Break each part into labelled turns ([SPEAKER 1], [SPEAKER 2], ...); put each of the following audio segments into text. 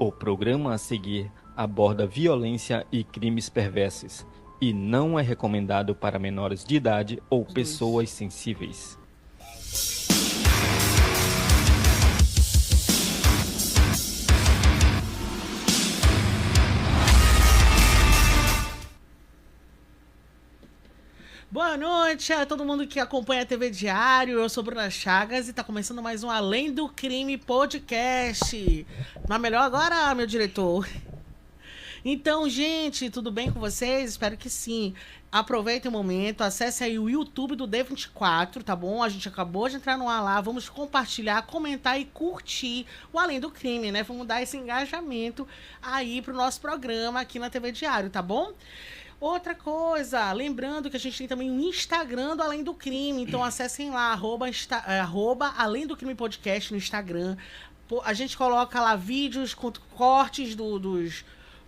[SPEAKER 1] O programa a seguir aborda violência e crimes perversos e não é recomendado para menores de idade ou pessoas sensíveis.
[SPEAKER 2] Boa noite a todo mundo que acompanha a TV Diário. Eu sou Bruna Chagas e tá começando mais um Além do Crime podcast. Mas melhor agora, meu diretor. Então, gente, tudo bem com vocês? Espero que sim. Aproveitem o momento, acesse aí o YouTube do D24, tá bom? A gente acabou de entrar no ar lá, vamos compartilhar, comentar e curtir o Além do Crime, né? Vamos dar esse engajamento aí pro nosso programa aqui na TV Diário, tá bom? Outra coisa, lembrando que a gente tem também um Instagram do Além do Crime, então acessem lá, arroba Além do Crime Podcast no Instagram. A gente coloca lá vídeos, cortes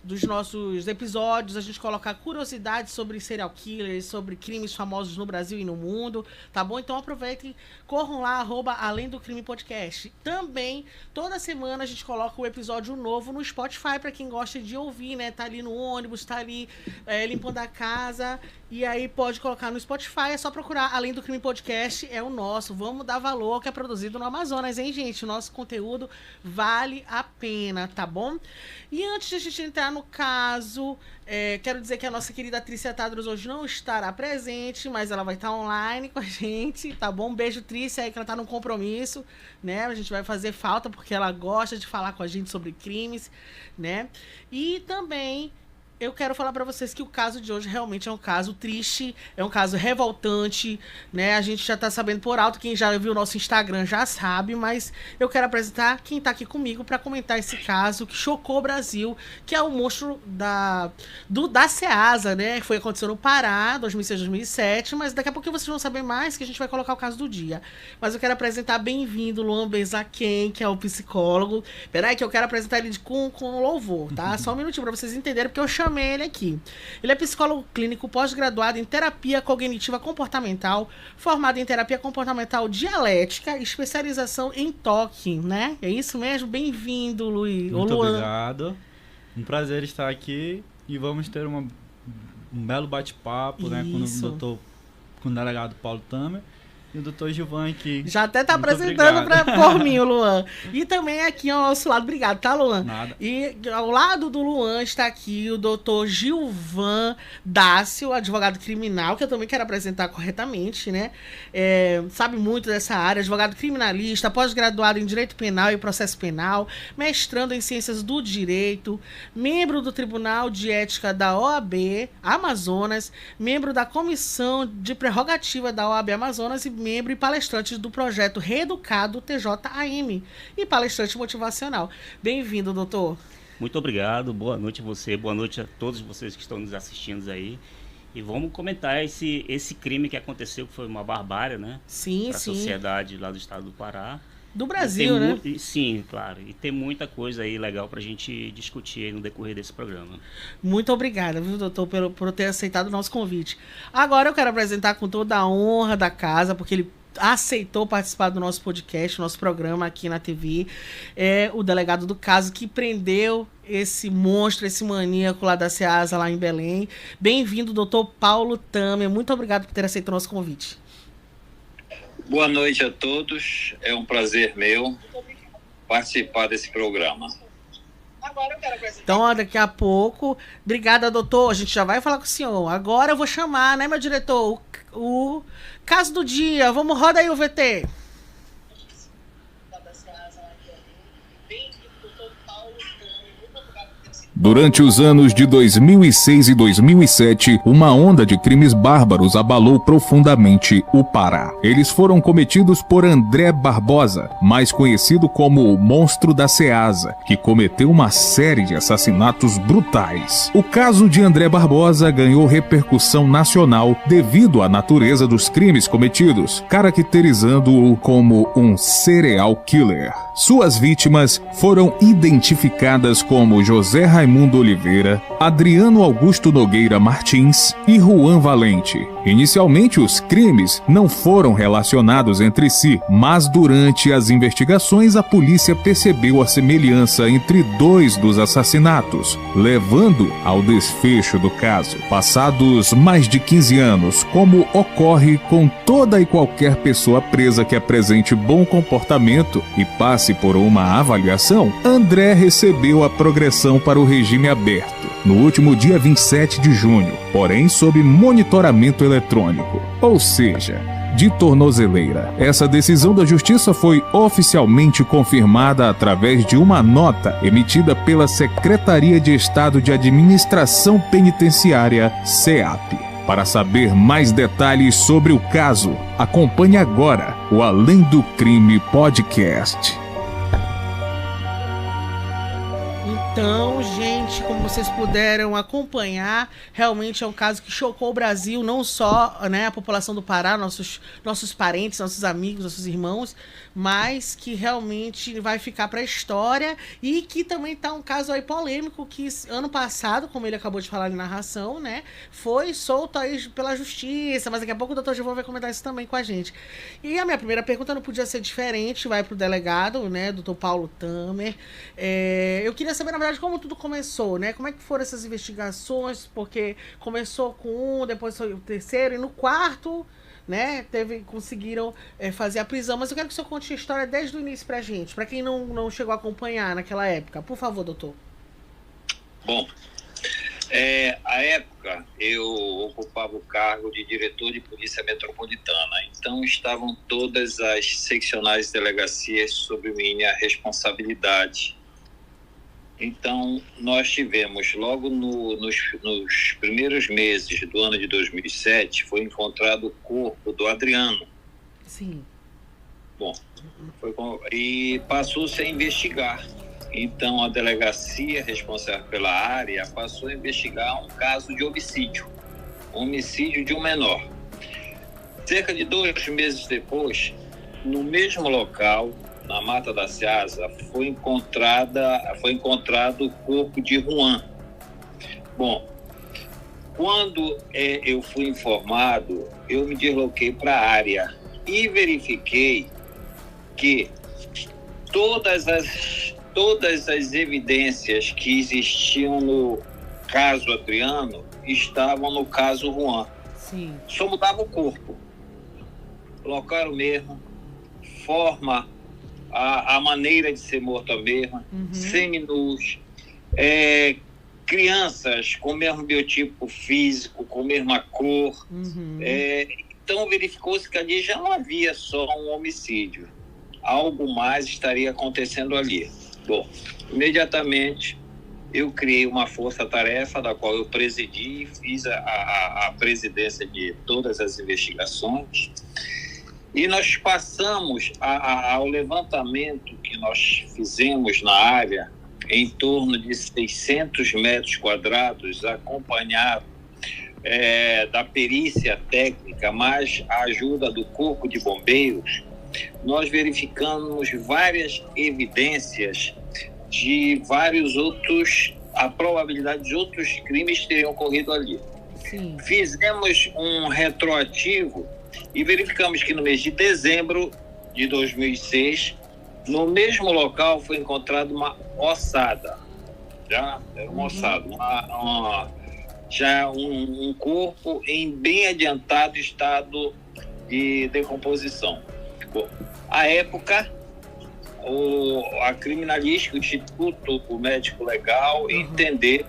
[SPEAKER 2] dos nossos episódios, a gente coloca curiosidades sobre serial killers, sobre crimes famosos no Brasil e no mundo, tá bom? Então aproveitem, corram lá, arroba Além do Crime Podcast. Também, toda semana a gente coloca um episódio novo no Spotify, pra quem gosta de ouvir, né? Tá ali no ônibus, tá ali limpando a casa, e aí pode colocar no Spotify, é só procurar Além do Crime Podcast, é o nosso. Vamos dar valor ao que é produzido no Amazonas, hein, gente? O nosso conteúdo vale a pena, tá bom? E antes de a gente entrar no caso, quero dizer que a nossa querida Trícia Tadros hoje não estará presente, mas ela vai estar online com a gente, tá bom? Um beijo, Trícia, aí que ela tá num compromisso, né? A gente vai fazer falta porque ela gosta de falar com a gente sobre crimes, né? E também eu quero falar pra vocês que o caso de hoje realmente é um caso triste, é um caso revoltante, né? A gente já tá sabendo por alto, quem já viu o nosso Instagram já sabe, mas eu quero apresentar quem tá aqui comigo pra comentar esse caso que chocou o Brasil, que é o monstro da Ceasa, né? Foi acontecendo no Pará, 2006, 2007, mas daqui a pouco vocês vão saber mais, que a gente vai colocar o caso do dia. Mas eu quero apresentar bem-vindo Luan Benzaquem, que é o psicólogo. Peraí que eu quero apresentar ele com louvor, tá? Só um minutinho pra vocês entenderem, porque eu chamei ele aqui. Ele é psicólogo clínico pós-graduado em terapia cognitiva comportamental, formado em terapia comportamental dialética, especialização em toque, né? É isso mesmo? Bem-vindo, Luiz.
[SPEAKER 3] Muito obrigado. Um prazer estar aqui e vamos ter um belo bate-papo, né, com o delegado Paulo Tamer. E o doutor Gilvan aqui.
[SPEAKER 2] Já até tá apresentando por mim, o Luan. E também aqui ao nosso lado, obrigado, tá, Luan?
[SPEAKER 3] Nada.
[SPEAKER 2] E ao lado do Luan está aqui o doutor Gilvan Dácio, advogado criminal, que eu também quero apresentar corretamente, né? Sabe muito dessa área, advogado criminalista, pós-graduado em Direito Penal e Processo Penal, mestrando em Ciências do Direito, membro do Tribunal de Ética da OAB Amazonas, membro da Comissão de Prerrogativa da OAB Amazonas e membro e palestrante do projeto Reeducado TJAM e palestrante motivacional. Bem-vindo, doutor.
[SPEAKER 4] Muito obrigado, boa noite a você, boa noite a todos vocês que estão nos assistindo aí. E vamos comentar esse crime que aconteceu, que foi uma barbárie, né?
[SPEAKER 2] Sim,
[SPEAKER 4] para a sociedade lá do estado do Pará.
[SPEAKER 2] Do Brasil, né?
[SPEAKER 4] Sim, claro. E tem muita coisa aí legal pra gente discutir aí no decorrer desse programa.
[SPEAKER 2] Muito obrigada, viu, doutor, por ter aceitado o nosso convite. Agora eu quero apresentar com toda a honra da casa, porque ele aceitou participar do nosso podcast, nosso programa aqui na TV, o delegado do caso que prendeu esse monstro, esse maníaco lá da Ceasa, lá em Belém. Bem-vindo, doutor Paulo Tamer. Muito obrigado por ter aceito o nosso convite.
[SPEAKER 5] Boa noite a todos, é um prazer meu participar desse programa.
[SPEAKER 2] Então, daqui a pouco, obrigada, doutor, a gente já vai falar com o senhor. Agora eu vou chamar, né, meu diretor, o caso do dia. Vamos, roda aí o VT.
[SPEAKER 6] Durante os anos de 2006 e 2007, uma onda de crimes bárbaros abalou profundamente o Pará. Eles foram cometidos por André Barbosa, mais conhecido como o Monstro da Ceasa, que cometeu uma série de assassinatos brutais. O caso de André Barbosa ganhou repercussão nacional devido à natureza dos crimes cometidos, caracterizando-o como um serial killer. Suas vítimas foram identificadas como José Raimundo Raimundo Oliveira, Adriano Augusto Nogueira Martins e Juan Valente. Inicialmente, os crimes não foram relacionados entre si, mas durante as investigações a polícia percebeu a semelhança entre 2 dos assassinatos, levando ao desfecho do caso. Passados mais de 15 anos, como ocorre com toda e qualquer pessoa presa que apresente bom comportamento e passe por uma avaliação, André recebeu a progressão para o regime aberto no último dia 27 de junho, porém sob monitoramento eletrônico, ou seja, de tornozeleira. Essa decisão da Justiça foi oficialmente confirmada através de uma nota emitida pela Secretaria de Estado de Administração Penitenciária, SEAP. Para saber mais detalhes sobre o caso, acompanhe agora o Além do Crime Podcast.
[SPEAKER 2] Então, gente, como vocês puderam acompanhar, realmente é um caso que chocou o Brasil, não só, né, a população do Pará, nossos parentes, nossos amigos, nossos irmãos, mas que realmente vai ficar para a história e que também tá um caso aí polêmico que ano passado, como ele acabou de falar na narração, né, foi solto aí pela justiça, mas daqui a pouco o Dr. Gilvan vai comentar isso também com a gente. E a minha primeira pergunta não podia ser diferente, vai pro delegado, né, Dr. Paulo Tamer. Eu queria saber, na verdade, como tudo começou, né? Como é que foram essas investigações? Porque começou com um, depois foi o terceiro, e no quarto, né, conseguiram fazer a prisão. Mas eu quero que o senhor conte a história desde o início pra gente, pra quem não chegou a acompanhar naquela época. Por favor, doutor.
[SPEAKER 5] Bom, à época eu ocupava o cargo de diretor de Polícia Metropolitana, então estavam todas as seccionais delegacias sob minha responsabilidade. Então, nós tivemos, logo nos primeiros meses do ano de 2007, foi encontrado o corpo do Adriano.
[SPEAKER 2] Sim.
[SPEAKER 5] Bom, e passou-se a investigar. Então, a delegacia responsável pela área passou a investigar um caso de homicídio de um menor. Cerca de 2 meses depois, no mesmo local, na Mata da Ceasa, foi encontrado o corpo de Juan. Bom, quando eu fui informado, eu me desloquei para a área e verifiquei que todas as evidências que existiam no caso Adriano estavam no caso Juan.
[SPEAKER 2] Sim.
[SPEAKER 5] Só mudava o corpo. O local era o mesmo, forma, a maneira de ser morto a mesma, seminus, crianças com o mesmo biotipo físico, com a mesma cor. Então verificou-se que ali já não havia só um homicídio. Algo mais estaria acontecendo ali. Bom, imediatamente eu criei uma força-tarefa da qual eu presidi e fiz a presidência de todas as investigações. E nós passamos ao levantamento que nós fizemos na área, em torno de 600 metros quadrados, acompanhado da perícia técnica, mais a ajuda do Corpo de Bombeiros. Nós verificamos várias evidências de vários outros, a probabilidade de outros crimes terem ocorrido ali.
[SPEAKER 2] Sim.
[SPEAKER 5] Fizemos um retroativo e verificamos que no mês de dezembro de 2006, no mesmo local foi encontrada uma ossada. Já era uma ossada, um corpo em bem adiantado estado de decomposição. Bom, à época, a criminalística, o Instituto Médico Legal, entender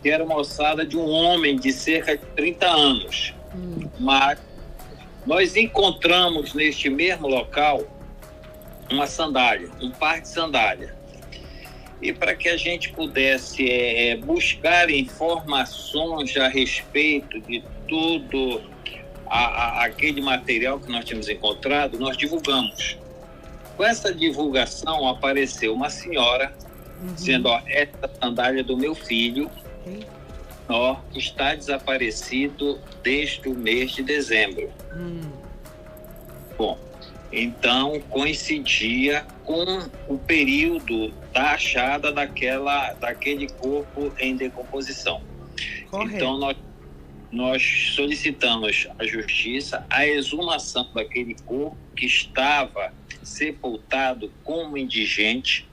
[SPEAKER 5] que era uma ossada de um homem de cerca de 30 anos. Mas nós encontramos neste mesmo local uma sandália, um par de sandália. E para que a gente pudesse buscar informações a respeito de todo aquele material que nós tínhamos encontrado, nós divulgamos. Com essa divulgação apareceu uma senhora dizendo, essa sandália é do meu filho, está desaparecido desde o mês de dezembro. Bom, então coincidia com o período da achada daquele corpo em decomposição.
[SPEAKER 2] Correto.
[SPEAKER 5] Então, nós solicitamos à Justiça a exumação daquele corpo que estava sepultado como indigente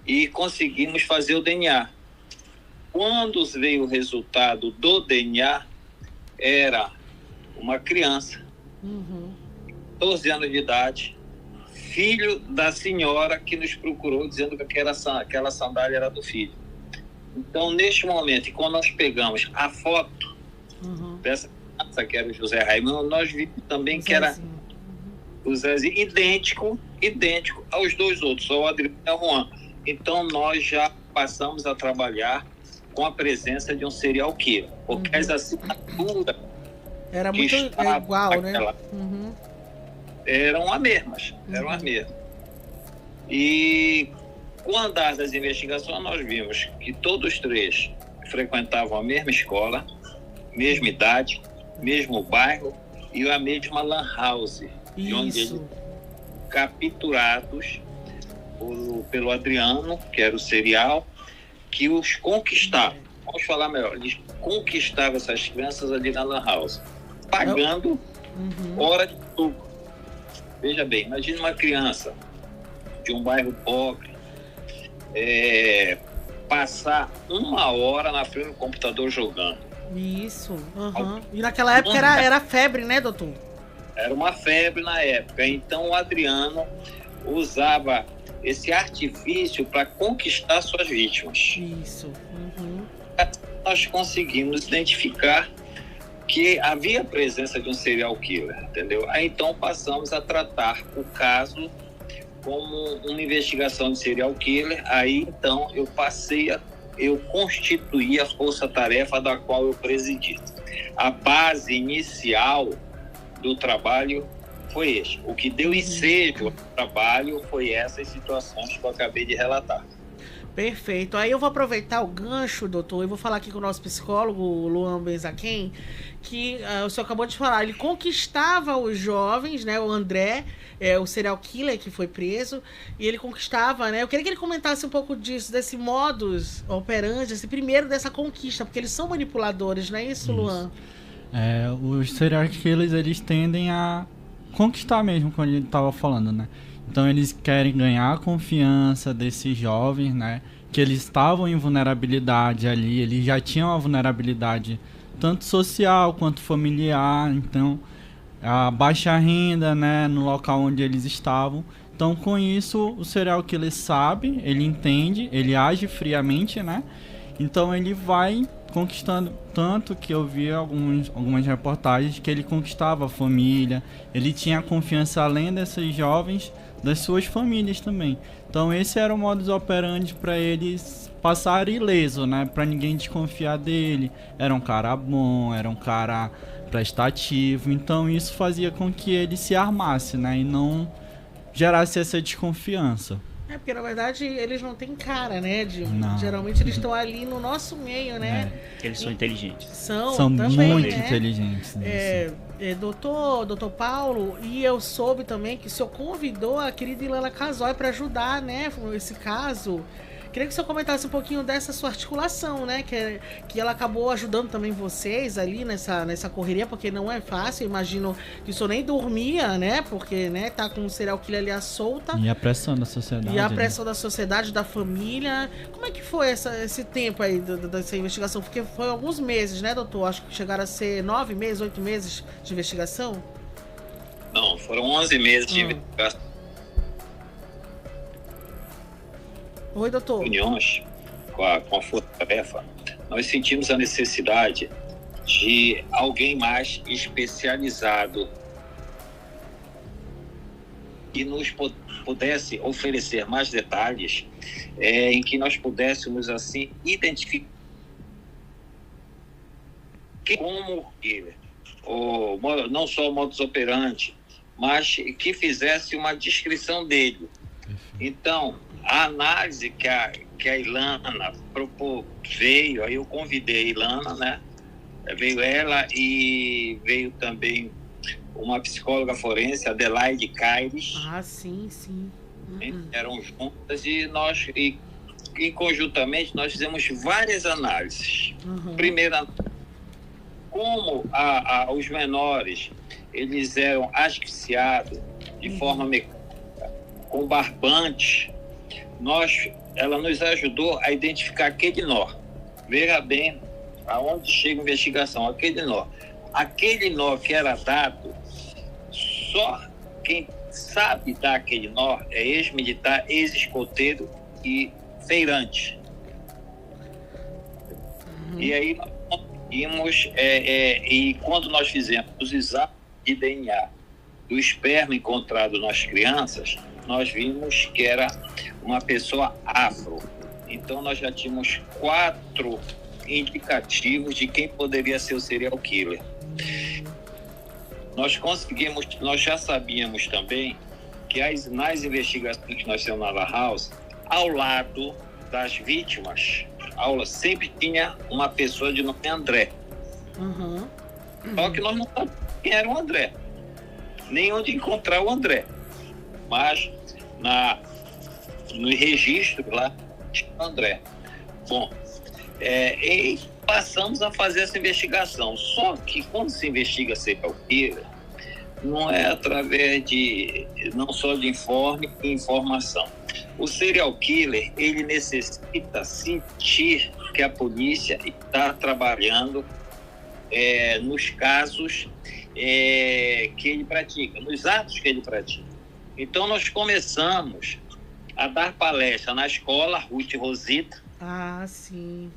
[SPEAKER 5] e conseguimos fazer o DNA. Quando veio o resultado do DNA, era uma criança, 12 anos de idade, filho da senhora que nos procurou dizendo que aquela sandália era do filho. Então, neste momento, quando nós pegamos a foto dessa criança, que era o José Raimundo, nós vimos também que era o Zezinho, idêntico aos dois outros, ao Adriano e ao Juan. Então, nós já passamos a trabalhar com a presença de um serial killer, porque as assinaturas
[SPEAKER 2] era muito igual, né?
[SPEAKER 5] Eram as mesmas. E com o andar das investigações, nós vimos que todos três frequentavam a mesma escola, mesma idade, mesmo bairro e a mesma lan house, de onde eles capturados pelo Adriano, que era o serial, que os conquistava. Vamos falar melhor, eles conquistavam essas crianças ali na lan house, pagando hora de lucro. Veja bem, imagine uma criança de um bairro pobre passar 1 hora na frente do computador jogando.
[SPEAKER 2] Isso. E naquela época era febre, né, doutor?
[SPEAKER 5] Era uma febre na época. Então o Adriano usava esse artifício para conquistar suas vítimas.
[SPEAKER 2] Isso.
[SPEAKER 5] Nós conseguimos identificar que havia a presença de um serial killer, entendeu? Aí então passamos a tratar o caso como uma investigação de serial killer. Aí então eu constituí a força-tarefa da qual eu presidi. A base inicial do trabalho foi este. O que deu ensejo ao trabalho foi essas situações que eu acabei de relatar.
[SPEAKER 2] Perfeito. Aí eu vou aproveitar o gancho, doutor, e vou falar aqui com o nosso psicólogo, Luan Benzaquem, que o senhor acabou de falar, ele conquistava os jovens, né, o André, o serial killer que foi preso, e ele conquistava, né, eu queria que ele comentasse um pouco disso, desse modus operandi, esse primeiro dessa conquista, porque eles são manipuladores, não é isso, Luan?
[SPEAKER 3] Os serial killers, eles tendem a conquistar mesmo, como ele estava falando, né? Então eles querem ganhar a confiança desses jovens, né? Que eles estavam em vulnerabilidade ali, eles já tinham uma vulnerabilidade tanto social quanto familiar, então a baixa renda, né, no local onde eles estavam. Então com isso o serial killer sabe, ele entende, ele age friamente, né? Então ele vai conquistando, tanto que eu vi algumas reportagens que ele conquistava a família, ele tinha confiança além desses jovens, das suas famílias também. Então esse era o modus operandi para eles passarem ileso, né? Para ninguém desconfiar dele. Era um cara bom, era um cara prestativo. Então isso fazia com que ele se armasse, né? E não gerasse essa desconfiança.
[SPEAKER 2] Porque na verdade eles não têm cara, né? Geralmente eles estão ali no nosso meio, né?
[SPEAKER 4] Eles são inteligentes.
[SPEAKER 2] São
[SPEAKER 3] também, muito
[SPEAKER 2] né?
[SPEAKER 3] inteligentes.
[SPEAKER 2] Doutor Paulo, e eu soube também que o senhor convidou a querida Ilana Casoy para ajudar, né? Esse caso. Queria que o senhor comentasse um pouquinho dessa sua articulação, né? Que ela acabou ajudando também vocês ali nessa correria, porque não é fácil. Eu imagino que o senhor nem dormia, né? Porque, né, tá com um serial killer ali à solta.
[SPEAKER 3] E a pressão da sociedade.
[SPEAKER 2] E a pressão da sociedade, da família. Como é que foi esse tempo aí dessa investigação? Porque foi alguns meses, né, doutor? Acho que chegaram a ser 9 meses, 8 meses de investigação?
[SPEAKER 5] Não, foram 11 meses de investigação.
[SPEAKER 2] Oi, doutor.
[SPEAKER 5] Reuniões com a força-tarefa, nós sentimos a necessidade de alguém mais especializado que nos pudesse oferecer mais detalhes, em que nós pudéssemos assim identificar como não só o modus operandi, mas que fizesse uma descrição dele. Então, a análise que a Ilana veio, aí eu convidei a Ilana, né? Veio ela e veio também uma psicóloga forense, Adelaide Caires.
[SPEAKER 2] Sim.
[SPEAKER 5] eram juntas e conjuntamente nós fizemos várias análises. Primeira, como os menores eles eram asfixiados de forma mecânica, com barbantes, ela nos ajudou a identificar aquele nó. Veja bem aonde chega a investigação, aquele nó. Aquele nó que era dado, só quem sabe dar aquele nó é ex-militar, ex-escoteiro e feirante. E aí nós conseguimos, e quando nós fizemos os exames de DNA do esperma encontrado nas crianças, nós vimos que era uma pessoa afro. Então nós já tínhamos 4 indicativos de quem poderia ser o serial killer. Nós já sabíamos também que nas investigações que nós temos na La House, ao lado das vítimas, sempre tinha uma pessoa de nome André. Só que nós não sabíamos quem era o André, nem onde encontrar o André. Mas no registro lá tinha o André. Bom, e passamos a fazer essa investigação. Só que quando se investiga serial killer, não é através não só de informação. O serial killer, ele necessita sentir que a polícia está trabalhando nos casos que ele pratica, nos atos que ele pratica. Então nós começamos a dar palestra na escola Ruth Rosita.
[SPEAKER 2] Ah, sim.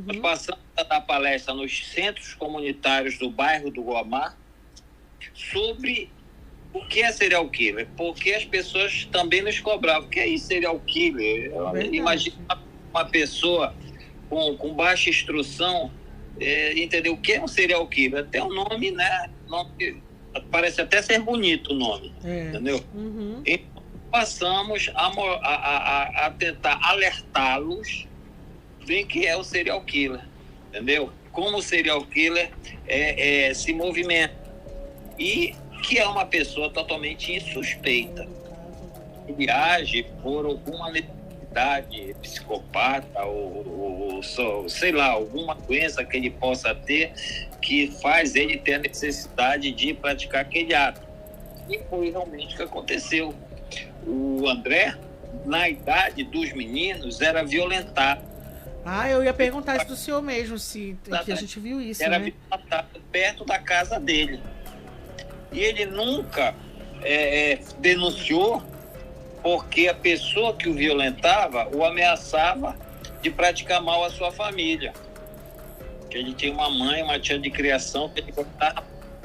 [SPEAKER 5] Nós passamos a dar palestra nos centros comunitários do bairro do Guamá sobre o que é serial killer, porque as pessoas também nos cobravam. O que é isso, serial killer? Imagina uma pessoa com baixa instrução, entendeu? O que é um serial killer? Até o nome, né? Parece até ser bonito o nome, entendeu? Então, passamos a tentar alertá-los bem que é o serial killer, entendeu? Como o serial killer se movimenta e que é uma pessoa totalmente insuspeita. Ele age por alguma necessidade psicopata ou sei lá, alguma doença que ele possa ter que faz ele ter a necessidade de praticar aquele ato. E foi realmente o que aconteceu. O André, na idade dos meninos, era violentado.
[SPEAKER 2] Eu ia perguntar isso do senhor mesmo, que a gente viu isso,
[SPEAKER 5] era
[SPEAKER 2] né?
[SPEAKER 5] violentado perto da casa dele. E ele nunca denunciou, porque a pessoa que o violentava o ameaçava de praticar mal à sua família. Que ele tinha uma mãe, uma tia de criação que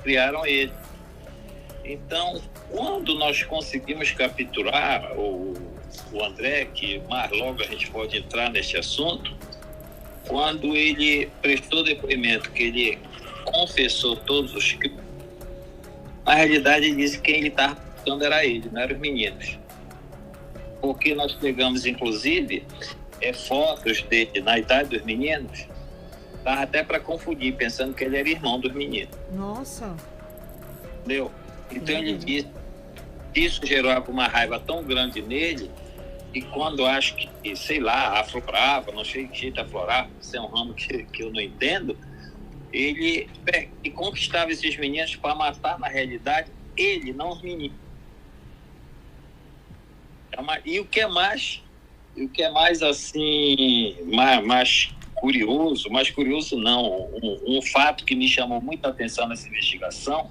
[SPEAKER 5] criaram ele. Então, quando nós conseguimos capturar o André, que mais logo a gente pode entrar nesse assunto, quando ele prestou depoimento, que ele confessou todos os crimes, na realidade ele disse que quem ele estava buscando era ele, não eram os meninos. Porque nós pegamos, inclusive, fotos dele na idade dos meninos, dava até para confundir, pensando que ele era irmão dos meninos.
[SPEAKER 2] Nossa!
[SPEAKER 5] Entendeu? Então ele disse que isso gerou uma raiva tão grande nele, e quando acho que, sei lá, aflorava, não sei que jeito aflorar, isso é um ramo que eu não entendo, ele conquistava esses meninos para matar, na realidade, ele, não os meninos. E o que é mais assim, mais curioso não, um fato que me chamou muita atenção nessa investigação,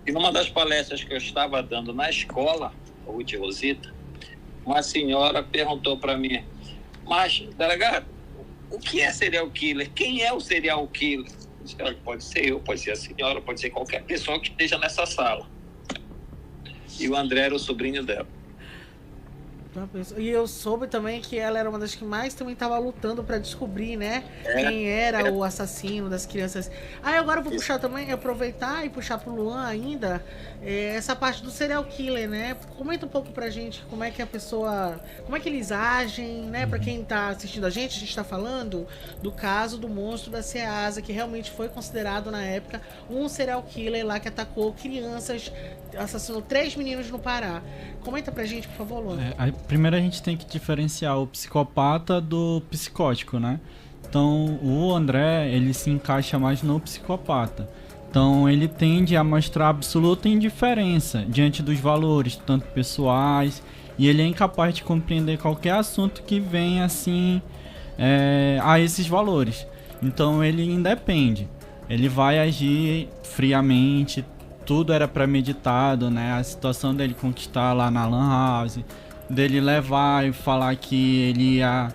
[SPEAKER 5] e numa das palestras que eu estava dando na escola, Ruth Rosita, uma senhora perguntou para mim: mas, delegado, o que é serial killer? Quem é o serial killer? Eu disse: pode ser eu, pode ser a senhora, pode ser qualquer pessoa que esteja nessa sala. E o André era o sobrinho dela.
[SPEAKER 2] E eu soube também que ela era uma das que mais também estava lutando para descobrir, né? Quem era o assassino das crianças. Aí agora eu vou puxar também, aproveitar e puxar pro Luan ainda, essa parte do serial killer, né? Comenta um pouco pra gente como é que a pessoa, como é que eles agem, né? Pra quem tá assistindo a gente tá falando do caso do monstro da Ceasa, que realmente foi considerado na época um serial killer lá que atacou crianças, assassinou 3 meninos no Pará. Comenta pra gente, por favor, Luan.
[SPEAKER 3] Primeiro a gente tem que diferenciar o psicopata do psicótico, né? Então o André, ele se encaixa mais no psicopata. Então ele tende a mostrar absoluta indiferença diante dos valores, tanto pessoais, e ele é incapaz de compreender qualquer assunto que venha assim a esses valores. Então ele independe, ele vai agir friamente, tudo era premeditado, né? A situação dele conquistar lá na Lan House, dele levar e falar que ele ia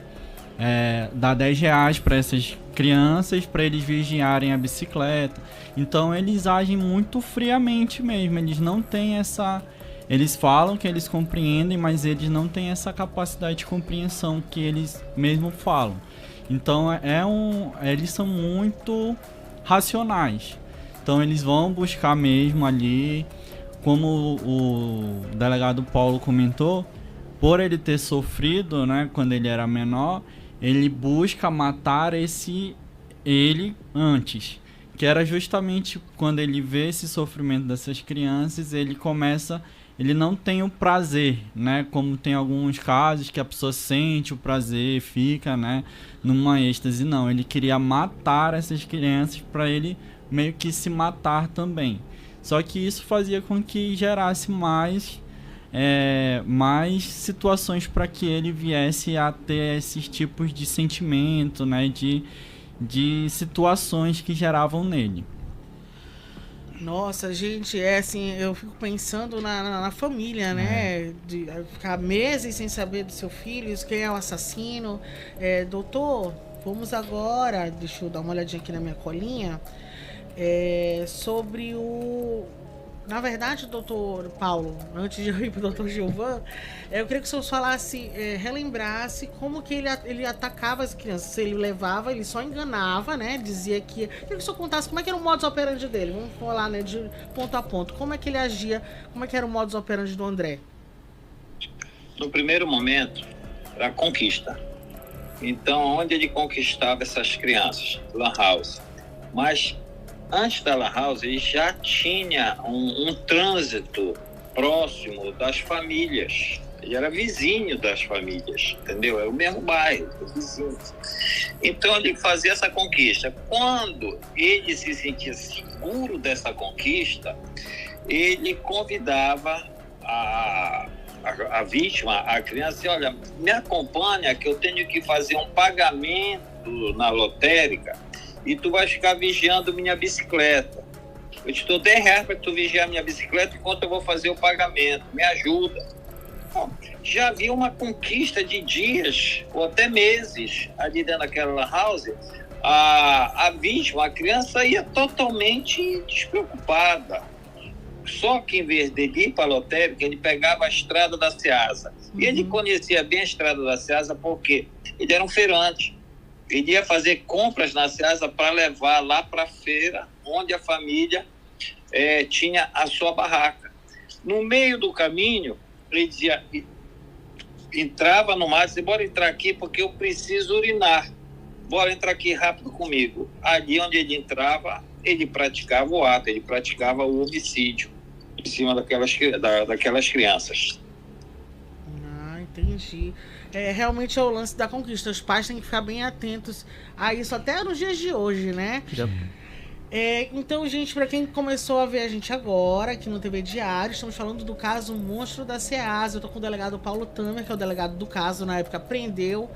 [SPEAKER 3] dar R$10 para essas crianças para eles vigiarem a bicicleta. Então eles agem muito friamente mesmo, eles não têm essa... Eles falam que eles compreendem, mas eles não têm essa capacidade de compreensão que eles mesmo falam. Então eles são muito racionais. Então eles vão buscar mesmo ali, como o delegado Paulo comentou, por ele ter sofrido, né, quando ele era menor, ele busca matar ele antes. Que era justamente quando ele vê esse sofrimento dessas crianças, ele não tem o prazer, né? Como tem alguns casos que a pessoa sente o prazer, fica, né, numa êxtase. Não, ele queria matar essas crianças para ele meio que se matar também. Só que isso fazia com que gerasse mais situações para que ele viesse a ter esses tipos de sentimento, né, de situações que geravam nele.
[SPEAKER 2] Nossa, gente, assim, eu fico pensando na família, né? De ficar meses sem saber do seu filho, quem é o assassino. Doutor, vamos agora, deixa eu dar uma olhadinha aqui na minha colinha, sobre o... Na verdade, doutor Paulo, antes de eu ir pro doutor Gilvan, eu queria que o senhor falasse, relembrasse como que ele atacava as crianças. Se ele levava, ele só enganava, né? Dizia que... Eu queria que o senhor contasse como é que era o modus operandi dele. Vamos falar, né, de ponto a ponto. Como é que ele agia, como é que era o modus operandi do André?
[SPEAKER 5] No primeiro momento, era a conquista. Então, onde ele conquistava essas crianças? Lan House. Mas... antes da Lan House, ele já tinha um trânsito próximo das famílias. Ele era vizinho das famílias, entendeu? Era o mesmo bairro, vizinhos. Então, ele fazia essa conquista. Quando ele se sentia seguro dessa conquista, ele convidava a vítima, a criança, e olha, me acompanha que eu tenho que fazer um pagamento na lotérica e tu vai ficar vigiando minha bicicleta. Eu te dou R$10 para tu vigiar minha bicicleta enquanto eu vou fazer o pagamento. Me ajuda. Bom, já havia uma conquista de dias ou até meses ali dentro daquela Lan House. A vítima, a criança, ia totalmente despreocupada. Só que em vez de ir para a lotérica, ele pegava a estrada da Ceasa. E ele conhecia bem a estrada da Ceasa porque ele era um feirante. Ele ia fazer compras na Ceasa para levar lá para a feira, onde a família tinha a sua barraca. No meio do caminho, ele dizia, entrava no mato e dizia, bora entrar aqui porque eu preciso urinar. Bora entrar aqui rápido comigo. Ali onde ele entrava, ele praticava o ato, ele praticava o homicídio em cima daquelas crianças.
[SPEAKER 2] Ah, entendi. Realmente é o lance da conquista. Os pais têm que ficar bem atentos a isso, até nos dias de hoje, né? Então, gente, para quem começou a ver a gente agora, aqui no TV Diário, estamos falando do caso Monstro da Ceasa. Eu tô com o delegado Paulo Tamer, que é o delegado do caso. Na época prendeu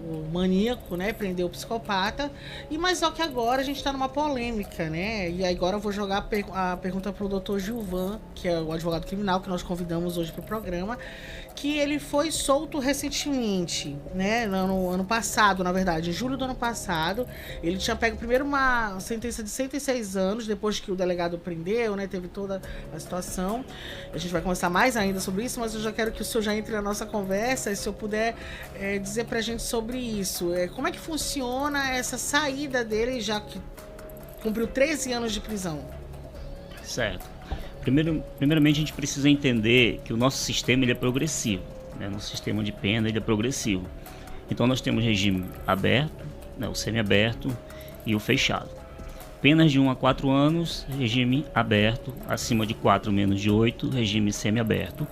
[SPEAKER 2] o maníaco, né? Prendeu o psicopata. Mas só que agora a gente tá numa polêmica, né? E agora eu vou jogar a pergunta pro doutor Gilvan, que é o advogado criminal que nós convidamos hoje pro programa. que ele foi solto recentemente, né? No ano passado, na verdade, em julho do ano passado. Ele tinha pego primeiro uma sentença de 106 anos, depois que o delegado prendeu, né? Teve toda a situação. A gente vai conversar mais ainda sobre isso, mas eu já quero que o senhor já entre na nossa conversa, e se eu puder dizer pra gente sobre isso. Como é que funciona essa saída dele, já que cumpriu 13 anos de prisão?
[SPEAKER 4] Certo. Primeiramente, a gente precisa entender que o nosso sistema ele é progressivo, né? Nosso sistema de pena ele é progressivo. Então, nós temos regime aberto, né? O semiaberto e o fechado. Penas de 1 a 4 anos, regime aberto, acima de 4, menos de 8, regime semiaberto.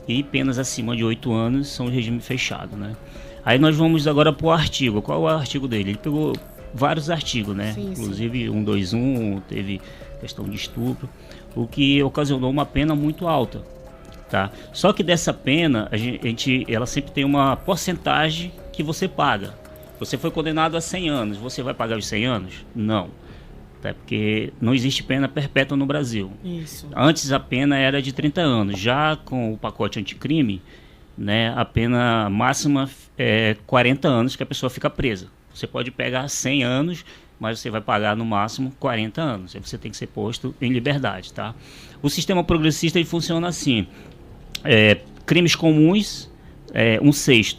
[SPEAKER 4] E penas acima de 8 anos são regime fechado, né? Aí nós vamos agora para o artigo. Qual é o artigo dele? Ele pegou vários artigos, né?
[SPEAKER 2] Sim,
[SPEAKER 4] inclusive 121, teve questão de estupro, o que ocasionou uma pena muito alta, tá? Só que dessa pena, ela sempre tem uma porcentagem que você paga. Você foi condenado a 100 anos, você vai pagar os 100 anos? Não. Tá? Porque não existe pena perpétua no Brasil.
[SPEAKER 2] Isso.
[SPEAKER 4] Antes a pena era de 30 anos. Já com o pacote anticrime, né, a pena máxima é 40 anos que a pessoa fica presa. Você pode pegar 100 anos, mas você vai pagar no máximo 40 anos. Aí você tem que ser posto em liberdade, tá? O sistema progressista ele funciona assim. Crimes comuns, 1/6,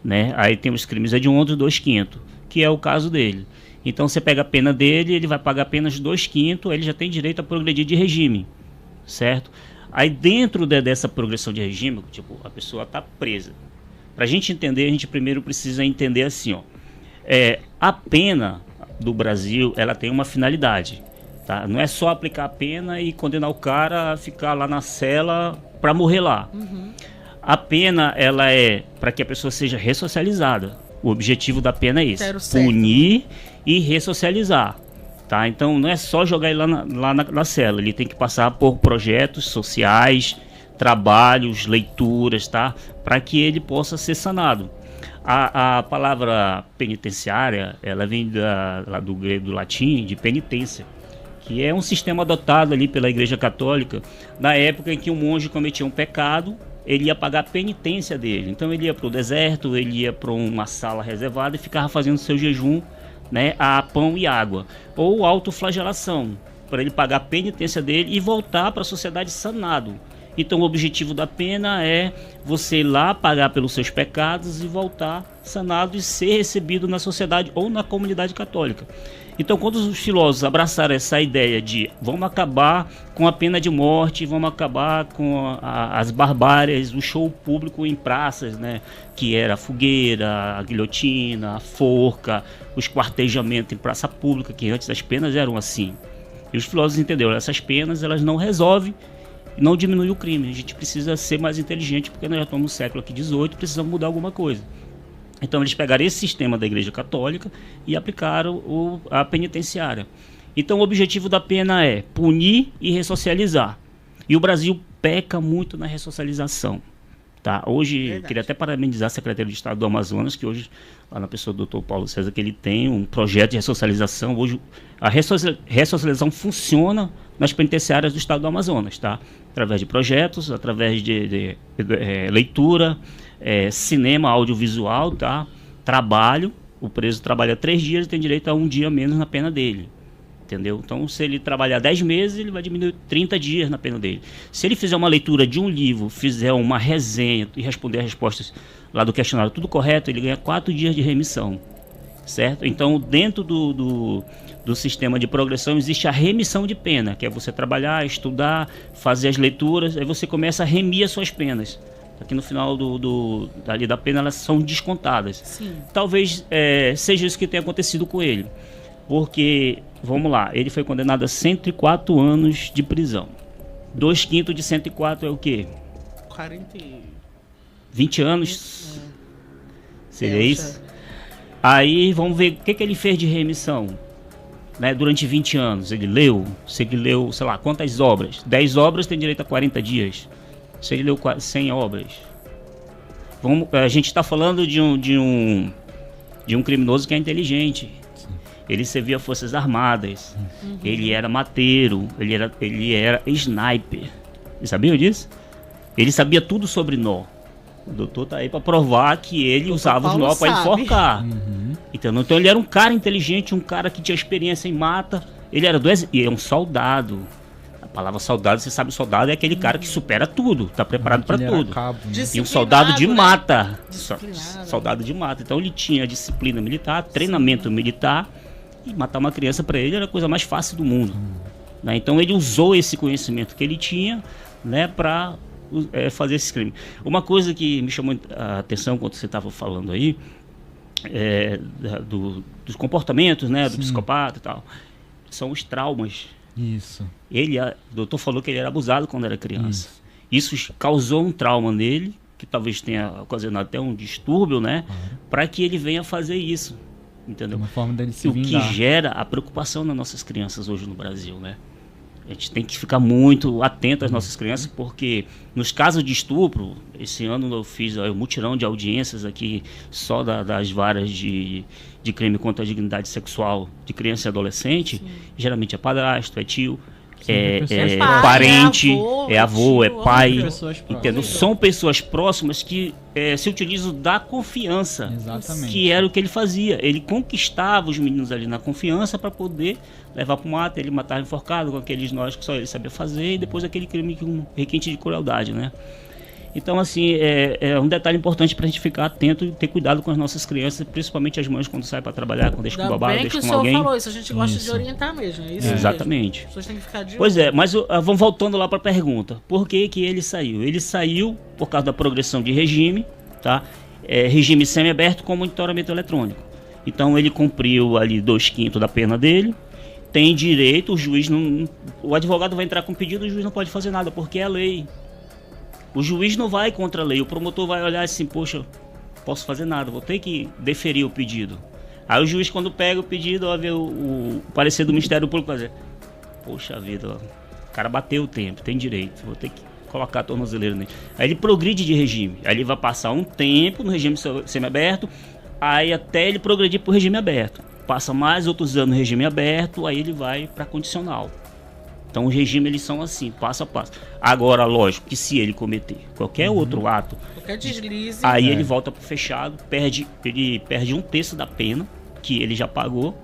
[SPEAKER 4] né? Aí temos crimes hediondos, 2/5, que é o caso dele. Então você pega a pena dele, ele vai pagar apenas 2/5, ele já tem direito a progredir de regime, certo? Aí dentro dessa progressão de regime, tipo, a pessoa está presa. Para a gente entender, a gente primeiro precisa entender assim, ó. A pena do Brasil, ela tem uma finalidade, tá? Não é só aplicar a pena e condenar o cara a ficar lá na cela para morrer lá.
[SPEAKER 2] Uhum.
[SPEAKER 4] A pena, ela é para que a pessoa seja ressocializada. O objetivo da pena é esse: punir e ressocializar, tá? Então não é só jogar ele lá na cela, ele tem que passar por projetos sociais, trabalhos, leituras, tá? Para que ele possa ser sanado. A palavra penitenciária, ela vem lá do grego, do latim, de penitência, que é um sistema adotado ali pela Igreja Católica na época em que um monge cometia um pecado, ele ia pagar a penitência dele. Então ele ia para o deserto, ele ia para uma sala reservada e ficava fazendo seu jejum, né, a pão e água, ou autoflagelação, para ele pagar a penitência dele e voltar para a sociedade sanado. Então o objetivo da pena é você ir lá pagar pelos seus pecados e voltar sanado e ser recebido na sociedade ou na comunidade católica. Então quando os filósofos abraçaram essa ideia de vamos acabar com a pena de morte, vamos acabar com as barbáries, o show público em praças, né, que era a fogueira, a guilhotina, a forca, o esquartejamento em praça pública, que antes as penas eram assim. E os filósofos entenderam, essas penas elas não resolvem, não diminui o crime. A gente precisa ser mais inteligente, porque nós já estamos no século aqui 18, precisamos mudar alguma coisa. Então eles pegaram esse sistema da Igreja Católica e aplicaram a penitenciária. Então o objetivo da pena é punir e ressocializar. E o Brasil peca muito na ressocialização, tá? Hoje, queria até parabenizar a Secretaria de Estado do Amazonas, que hoje, lá na pessoa do Dr. Paulo César, que ele tem um projeto de ressocialização. Hoje a ressocialização funciona nas penitenciárias do Estado do Amazonas, tá? Através de projetos, através de leitura, cinema, audiovisual, tá? Trabalho. O preso trabalha 3 dias e tem direito a 1 dia menos na pena dele, entendeu? Então, se ele trabalhar 10 meses, ele vai diminuir 30 dias na pena dele. Se ele fizer uma leitura de um livro, fizer uma resenha e responder as respostas lá do questionário tudo correto, ele ganha 4 dias de remissão, certo? Então, dentro do sistema de progressão existe a remissão de pena, que é você trabalhar, estudar, fazer as leituras, aí você começa a remir as suas penas. Aqui no final da pena elas são descontadas.
[SPEAKER 2] Sim. Talvez
[SPEAKER 4] seja isso que tenha acontecido com ele. Porque, vamos lá, ele foi condenado a 104 anos de prisão. 2/5 de 104 é o quê? 20 anos? Seria isso? Aí vamos ver o que ele fez de remissão, né, durante 20 anos. Ele leu, sei lá, quantas obras? 10 obras tem direito a 40 dias. Se ele leu 100 obras. A gente está falando de um criminoso que é inteligente. Sim. Ele servia Forças Armadas. Uhum. Ele era mateiro. Ele era sniper. Você sabia disso? Ele sabia tudo sobre nó. O doutor tá aí para provar que ele usava os nó para
[SPEAKER 2] sabe.
[SPEAKER 4] enforcar. Entendeu? Então ele era um cara inteligente, um cara que tinha experiência em mata. Ele era e é um soldado. A palavra soldado, você sabe, soldado é aquele cara que supera tudo, tá preparado para tudo.
[SPEAKER 3] Cabo, né?
[SPEAKER 4] E um soldado de mata.
[SPEAKER 2] Disciplinado.
[SPEAKER 4] Soldado de mata. Então ele tinha disciplina militar, treinamento militar. E matar uma criança para ele era a coisa mais fácil do mundo. Né? Então ele usou esse conhecimento que ele tinha, né, para fazer esse crime. Uma coisa que me chamou a atenção quando você estava falando aí, dos comportamentos, né, do psicopata e tal, são os traumas.
[SPEAKER 3] Isso.
[SPEAKER 4] O doutor falou que ele era abusado quando era criança. Isso causou um trauma nele, que talvez tenha ocasionado até um distúrbio, né, para que ele venha fazer isso. Entendeu?
[SPEAKER 3] Uma forma dele se
[SPEAKER 4] O
[SPEAKER 3] vingar.
[SPEAKER 4] que gera a preocupação nas nossas crianças hoje no Brasil, né? A gente tem que ficar muito atento às nossas crianças, porque nos casos de estupro, esse ano eu fiz um mutirão de audiências aqui só das varas de crime contra a dignidade sexual de criança e adolescente. Geralmente é padrasto, é tio, é parente, é avô, é pai. Entendeu? São pessoas próximas que se utilizam da confiança.
[SPEAKER 3] Exatamente.
[SPEAKER 4] Que era o que ele fazia. Ele conquistava os meninos ali na confiança para poder levar para o mato, ele matava enforcado com aqueles nós que só ele sabia fazer, e depois aquele crime com requinte de crueldade, né? Então, assim, é um detalhe importante para a gente ficar atento e ter cuidado com as nossas crianças, principalmente as mães quando saem para trabalhar, quando deixam com babado, deixam com alguém.
[SPEAKER 2] Bem que o senhor falou isso, a gente gosta de orientar mesmo, é isso
[SPEAKER 4] Exatamente.
[SPEAKER 2] mesmo. As pessoas têm que ficar de
[SPEAKER 4] Pois mas vamos voltando lá para a pergunta. Por que ele saiu? Ele saiu por causa da progressão de regime, tá? Regime semiaberto com monitoramento eletrônico. Então, ele cumpriu ali 2/5 da pena dele, tem direito, o juiz não... O advogado vai entrar com pedido, o juiz não pode fazer nada, porque é a lei. O juiz não vai contra a lei, o promotor vai olhar assim, poxa, posso fazer nada, vou ter que deferir o pedido. Aí o juiz, quando pega o pedido, vai ver o parecer do Ministério Público, vai dizer, poxa vida, ó, o cara bateu o tempo, tem direito, vou ter que colocar a tornozeleira nele. Aí ele progride de regime, aí ele vai passar um tempo no regime semiaberto, aí até ele progredir para o regime aberto. Passa mais outros anos no regime aberto, aí ele vai para condicional. Então os regimes eles são assim, passo a passo. Agora, lógico que se ele cometer qualquer outro ato,
[SPEAKER 2] qualquer deslize,
[SPEAKER 4] aí ele volta pro fechado, ele perde 1/3 da pena que ele já pagou,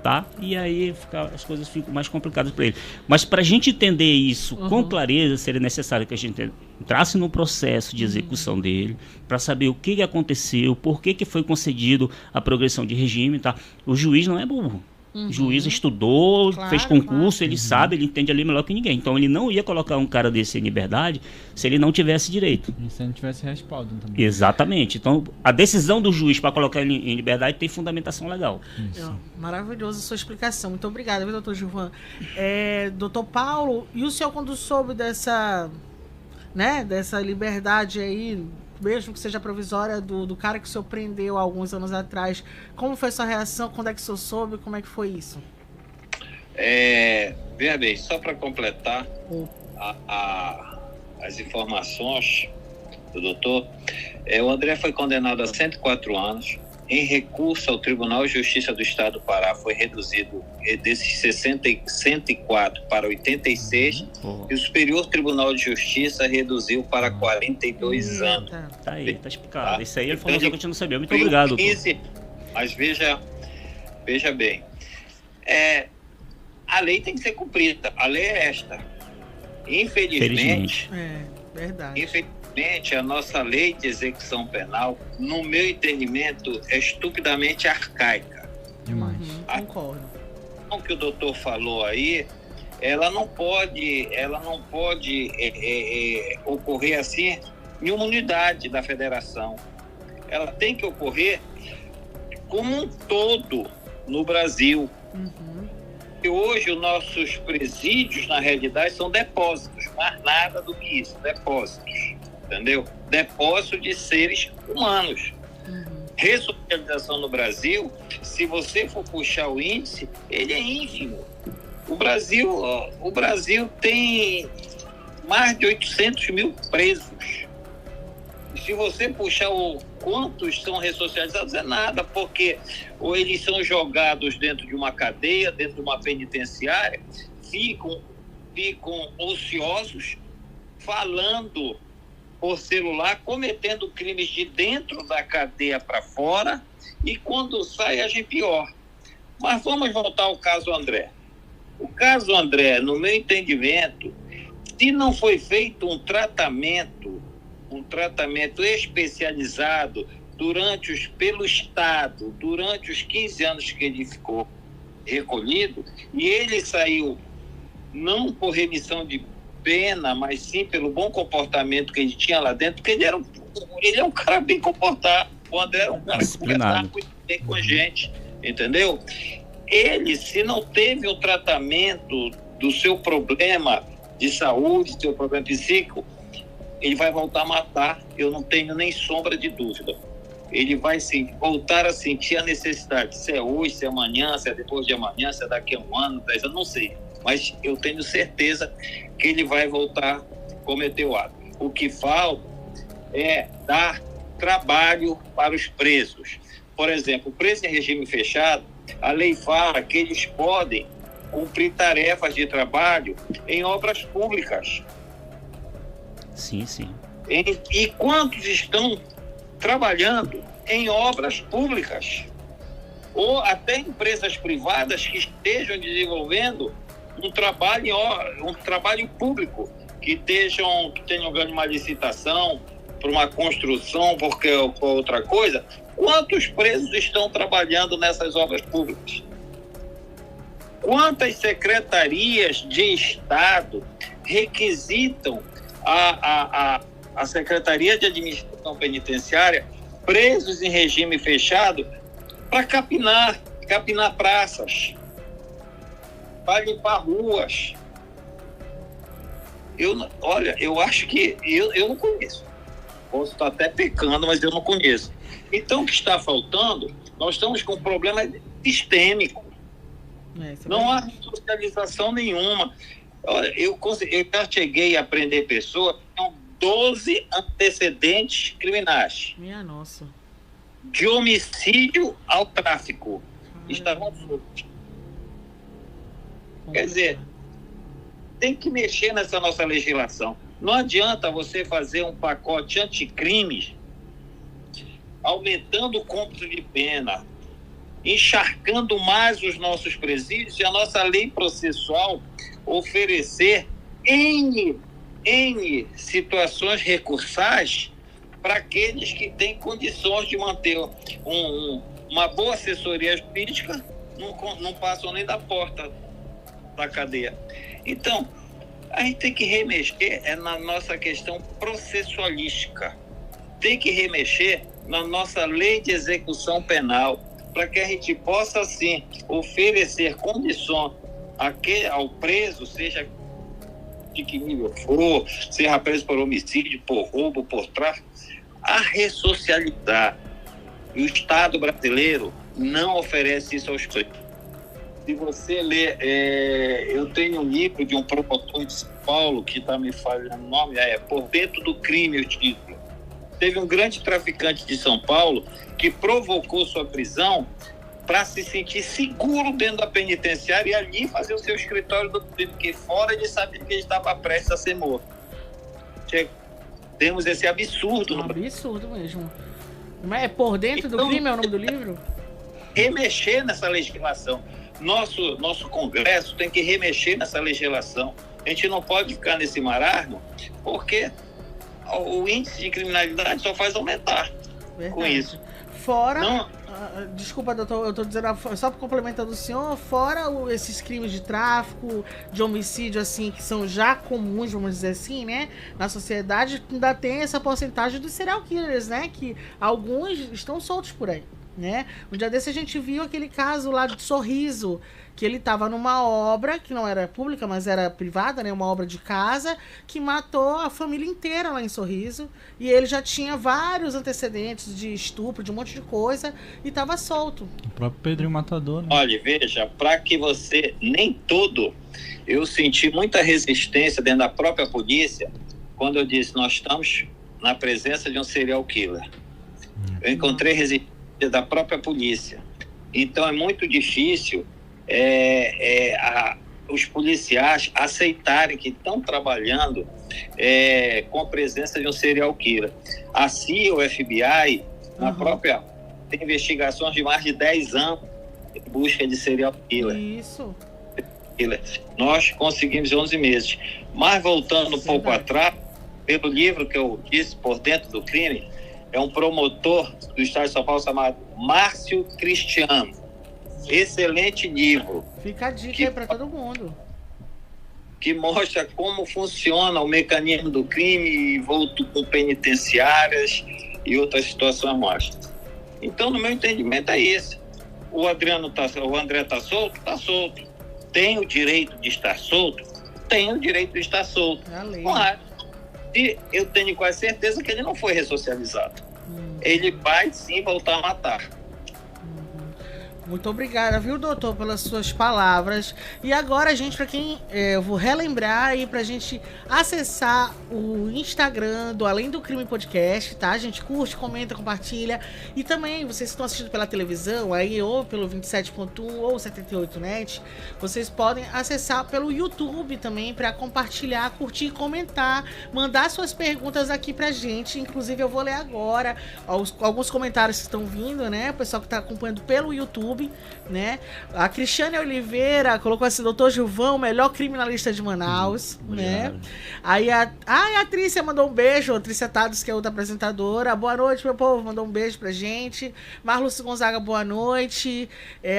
[SPEAKER 4] tá? E aí as coisas ficam mais complicadas para ele. Mas para a gente entender isso com clareza, seria necessário que a gente entrasse no processo de execução dele, para saber o que aconteceu, por que foi concedido a progressão de regime, tá? O juiz não é burro. O juiz estudou, fez concurso, ele sabe, ele entende ali melhor que ninguém. Então ele não ia colocar um cara desse em liberdade se ele não tivesse direito.
[SPEAKER 3] E se ele não tivesse respaldo também.
[SPEAKER 4] Exatamente. Então a decisão do juiz para colocar ele em liberdade tem fundamentação legal.
[SPEAKER 2] Maravilhosa a sua explicação. Muito obrigada, viu, doutor Gilvan? Doutor Paulo, e o senhor quando soube dessa liberdade aí, mesmo que seja provisória, do cara que o senhor prendeu há alguns anos atrás, como foi sua reação? Quando é que o senhor soube? Como é que foi isso?
[SPEAKER 5] Veja bem, só para completar as informações do doutor, o André foi condenado a 104 anos. Em recurso ao Tribunal de Justiça do Estado do Pará foi reduzido desses 104 para 86 e o Superior Tribunal de Justiça reduziu para 42 anos.
[SPEAKER 4] Tá aí, tá explicado. Tá? Isso aí é informação que a gente não sabia. Muito obrigado, doutor.
[SPEAKER 5] Mas veja bem, a lei tem que ser cumprida. A lei é esta. Infelizmente.
[SPEAKER 2] Verdade.
[SPEAKER 5] Infelizmente, a nossa lei de execução penal, no meu entendimento, é estupidamente arcaica.
[SPEAKER 3] Demais.
[SPEAKER 2] Concordo.
[SPEAKER 5] O que o doutor falou aí, ela não pode ocorrer assim em uma unidade da federação. Ela tem que ocorrer como um todo no Brasil. E hoje os nossos presídios, na realidade, são depósitos, mais nada do que isso, depósitos. Entendeu? Depósito de seres humanos. Ressocialização no Brasil, se você for puxar o índice, ele é ínfimo. O Brasil tem mais de 800 mil presos. E se você puxar quantos são ressocializados, é nada, porque ou eles são jogados dentro de uma cadeia, dentro de uma penitenciária, ficam ociosos, falando por celular, cometendo crimes de dentro da cadeia para fora, e quando sai, agem pior. Mas vamos voltar ao caso André. O caso André, no meu entendimento, se não foi feito um tratamento especializado pelo Estado, durante os 15 anos que ele ficou recolhido, e ele saiu não por remissão de pena, mas sim pelo bom comportamento que ele tinha lá dentro, porque ele é um cara bem comportado. O André é um cara que conversava muito bem com a gente, entendeu? Ele, se não teve o tratamento do seu problema de saúde, do seu problema psíquico, ele vai voltar a matar, eu não tenho nem sombra de dúvida. Ele vai voltar a sentir a necessidade, se é hoje, se é amanhã, se é depois de amanhã, se é daqui a um ano, 10 anos, não sei. Mas eu tenho certeza que ele vai voltar a cometer o ato. O que falta é dar trabalho para os presos. Por exemplo, preso em regime fechado, a lei fala que eles podem cumprir tarefas de trabalho em obras públicas.
[SPEAKER 4] Sim.
[SPEAKER 5] E quantos estão trabalhando em obras públicas? Ou até empresas privadas que estejam desenvolvendo um trabalho público, que tenham ganho uma licitação para uma construção, por outra coisa. Quantos presos estão trabalhando nessas obras públicas? Quantas secretarias de Estado requisitam a Secretaria de Administração Penitenciária presos em regime fechado para capinar praças, para limpar ruas? Eu acho que eu não conheço. Posso estar até pecando, mas eu não conheço. Então, o que está faltando, nós estamos com um problema sistêmico. Não há socialização nenhuma. Olha, eu já cheguei a prender pessoas com 12 antecedentes criminais.
[SPEAKER 2] Minha nossa.
[SPEAKER 5] De homicídio ao tráfico. Estavam soltos. Quer dizer, tem que mexer nessa nossa legislação. Não adianta você fazer um pacote anticrimes aumentando o cômputo de pena, encharcando mais os nossos presídios, e a nossa lei processual oferecer N situações recursais para aqueles que têm condições de manter uma boa assessoria jurídica, não passam nem da porta da cadeia. Então, a gente tem que remexer na nossa questão processualística, tem que remexer na nossa lei de execução penal, para que a gente possa, assim, oferecer condições ao preso, seja de que nível for, seja preso por homicídio, por roubo, por tráfico, a ressocializar. E o Estado brasileiro não oferece isso aos presos. Se você ler, eu tenho um livro de um promotor de São Paulo, que está me falando o nome, Por Dentro do Crime, o título. Teve um grande traficante de São Paulo que provocou sua prisão para se sentir seguro dentro da penitenciária e ali fazer o seu escritório do crime, porque fora ele sabia que ele estava prestes a ser morto. Temos esse absurdo.
[SPEAKER 2] Absurdo mesmo. Mas é Por Dentro do Crime é o nome do livro?
[SPEAKER 5] Remexer nessa legislação. Nosso Congresso tem que remexer nessa legislação. A gente não pode ficar nesse marasmo, porque o índice de criminalidade só faz aumentar. Verdade. Com isso.
[SPEAKER 2] Fora, desculpa, doutor, eu estou dizendo, só complementando o senhor, fora esses crimes de tráfico, de homicídio, assim, que são já comuns, vamos dizer assim, né, na sociedade, ainda tem essa porcentagem dos serial killers, né, que alguns estão soltos por aí, né. Um dia desse a gente viu aquele caso lá de Sorriso, que ele estava numa obra que não era pública, mas era privada, né, uma obra de casa, que matou a família inteira lá em Sorriso, e ele já tinha vários antecedentes de estupro, de um monte de coisa, e estava solto.
[SPEAKER 3] O próprio Pedrinho Matador, né?
[SPEAKER 5] Olha, veja, para que você, nem tudo, eu senti muita resistência dentro da própria polícia, quando eu disse, nós estamos na presença de um serial killer. Eu encontrei resistência da própria polícia. Então é muito difícil os policiais aceitarem que estão trabalhando com a presença de um serial killer. A CIA, o FBI, na própria tem investigações de mais de 10 anos em busca de serial killer.
[SPEAKER 2] Isso.
[SPEAKER 5] Nós conseguimos 11 meses. Mas voltando um pouco atrás, pelo livro que eu disse, Por Dentro do Crime, é um promotor do estado de São Paulo chamado Márcio Cristiano. Excelente livro.
[SPEAKER 2] Fica a dica aí para todo mundo.
[SPEAKER 5] Que mostra como funciona o mecanismo do crime envolto com penitenciárias e outras situações mais. Então, no meu entendimento, é isso. O André está solto? Está solto. Tem o direito de estar solto? Tem o direito de estar solto. Mas, eu tenho quase certeza que ele não foi ressocializado. Ele vai sim voltar a matar.
[SPEAKER 2] Muito obrigada, viu, doutor, pelas suas palavras. E agora, gente, para quem eu vou relembrar aí pra gente acessar o Instagram do Além do Crime Podcast, tá? A gente curte, comenta, compartilha. E também, vocês estão assistindo pela televisão, aí ou pelo 27.1 ou 78net, vocês podem acessar pelo YouTube também para compartilhar, curtir, comentar, mandar suas perguntas aqui pra gente. Inclusive, eu vou ler agora alguns comentários que estão vindo, né? O pessoal que tá acompanhando pelo YouTube, né? A Cristiane Oliveira colocou assim: doutor Gilvão, melhor criminalista de Manaus, né? Aí a Trícia mandou um beijo, a Trícia Tados, que é outra apresentadora. Boa noite, meu povo, mandou um beijo pra gente. Marluz Gonzaga, boa noite.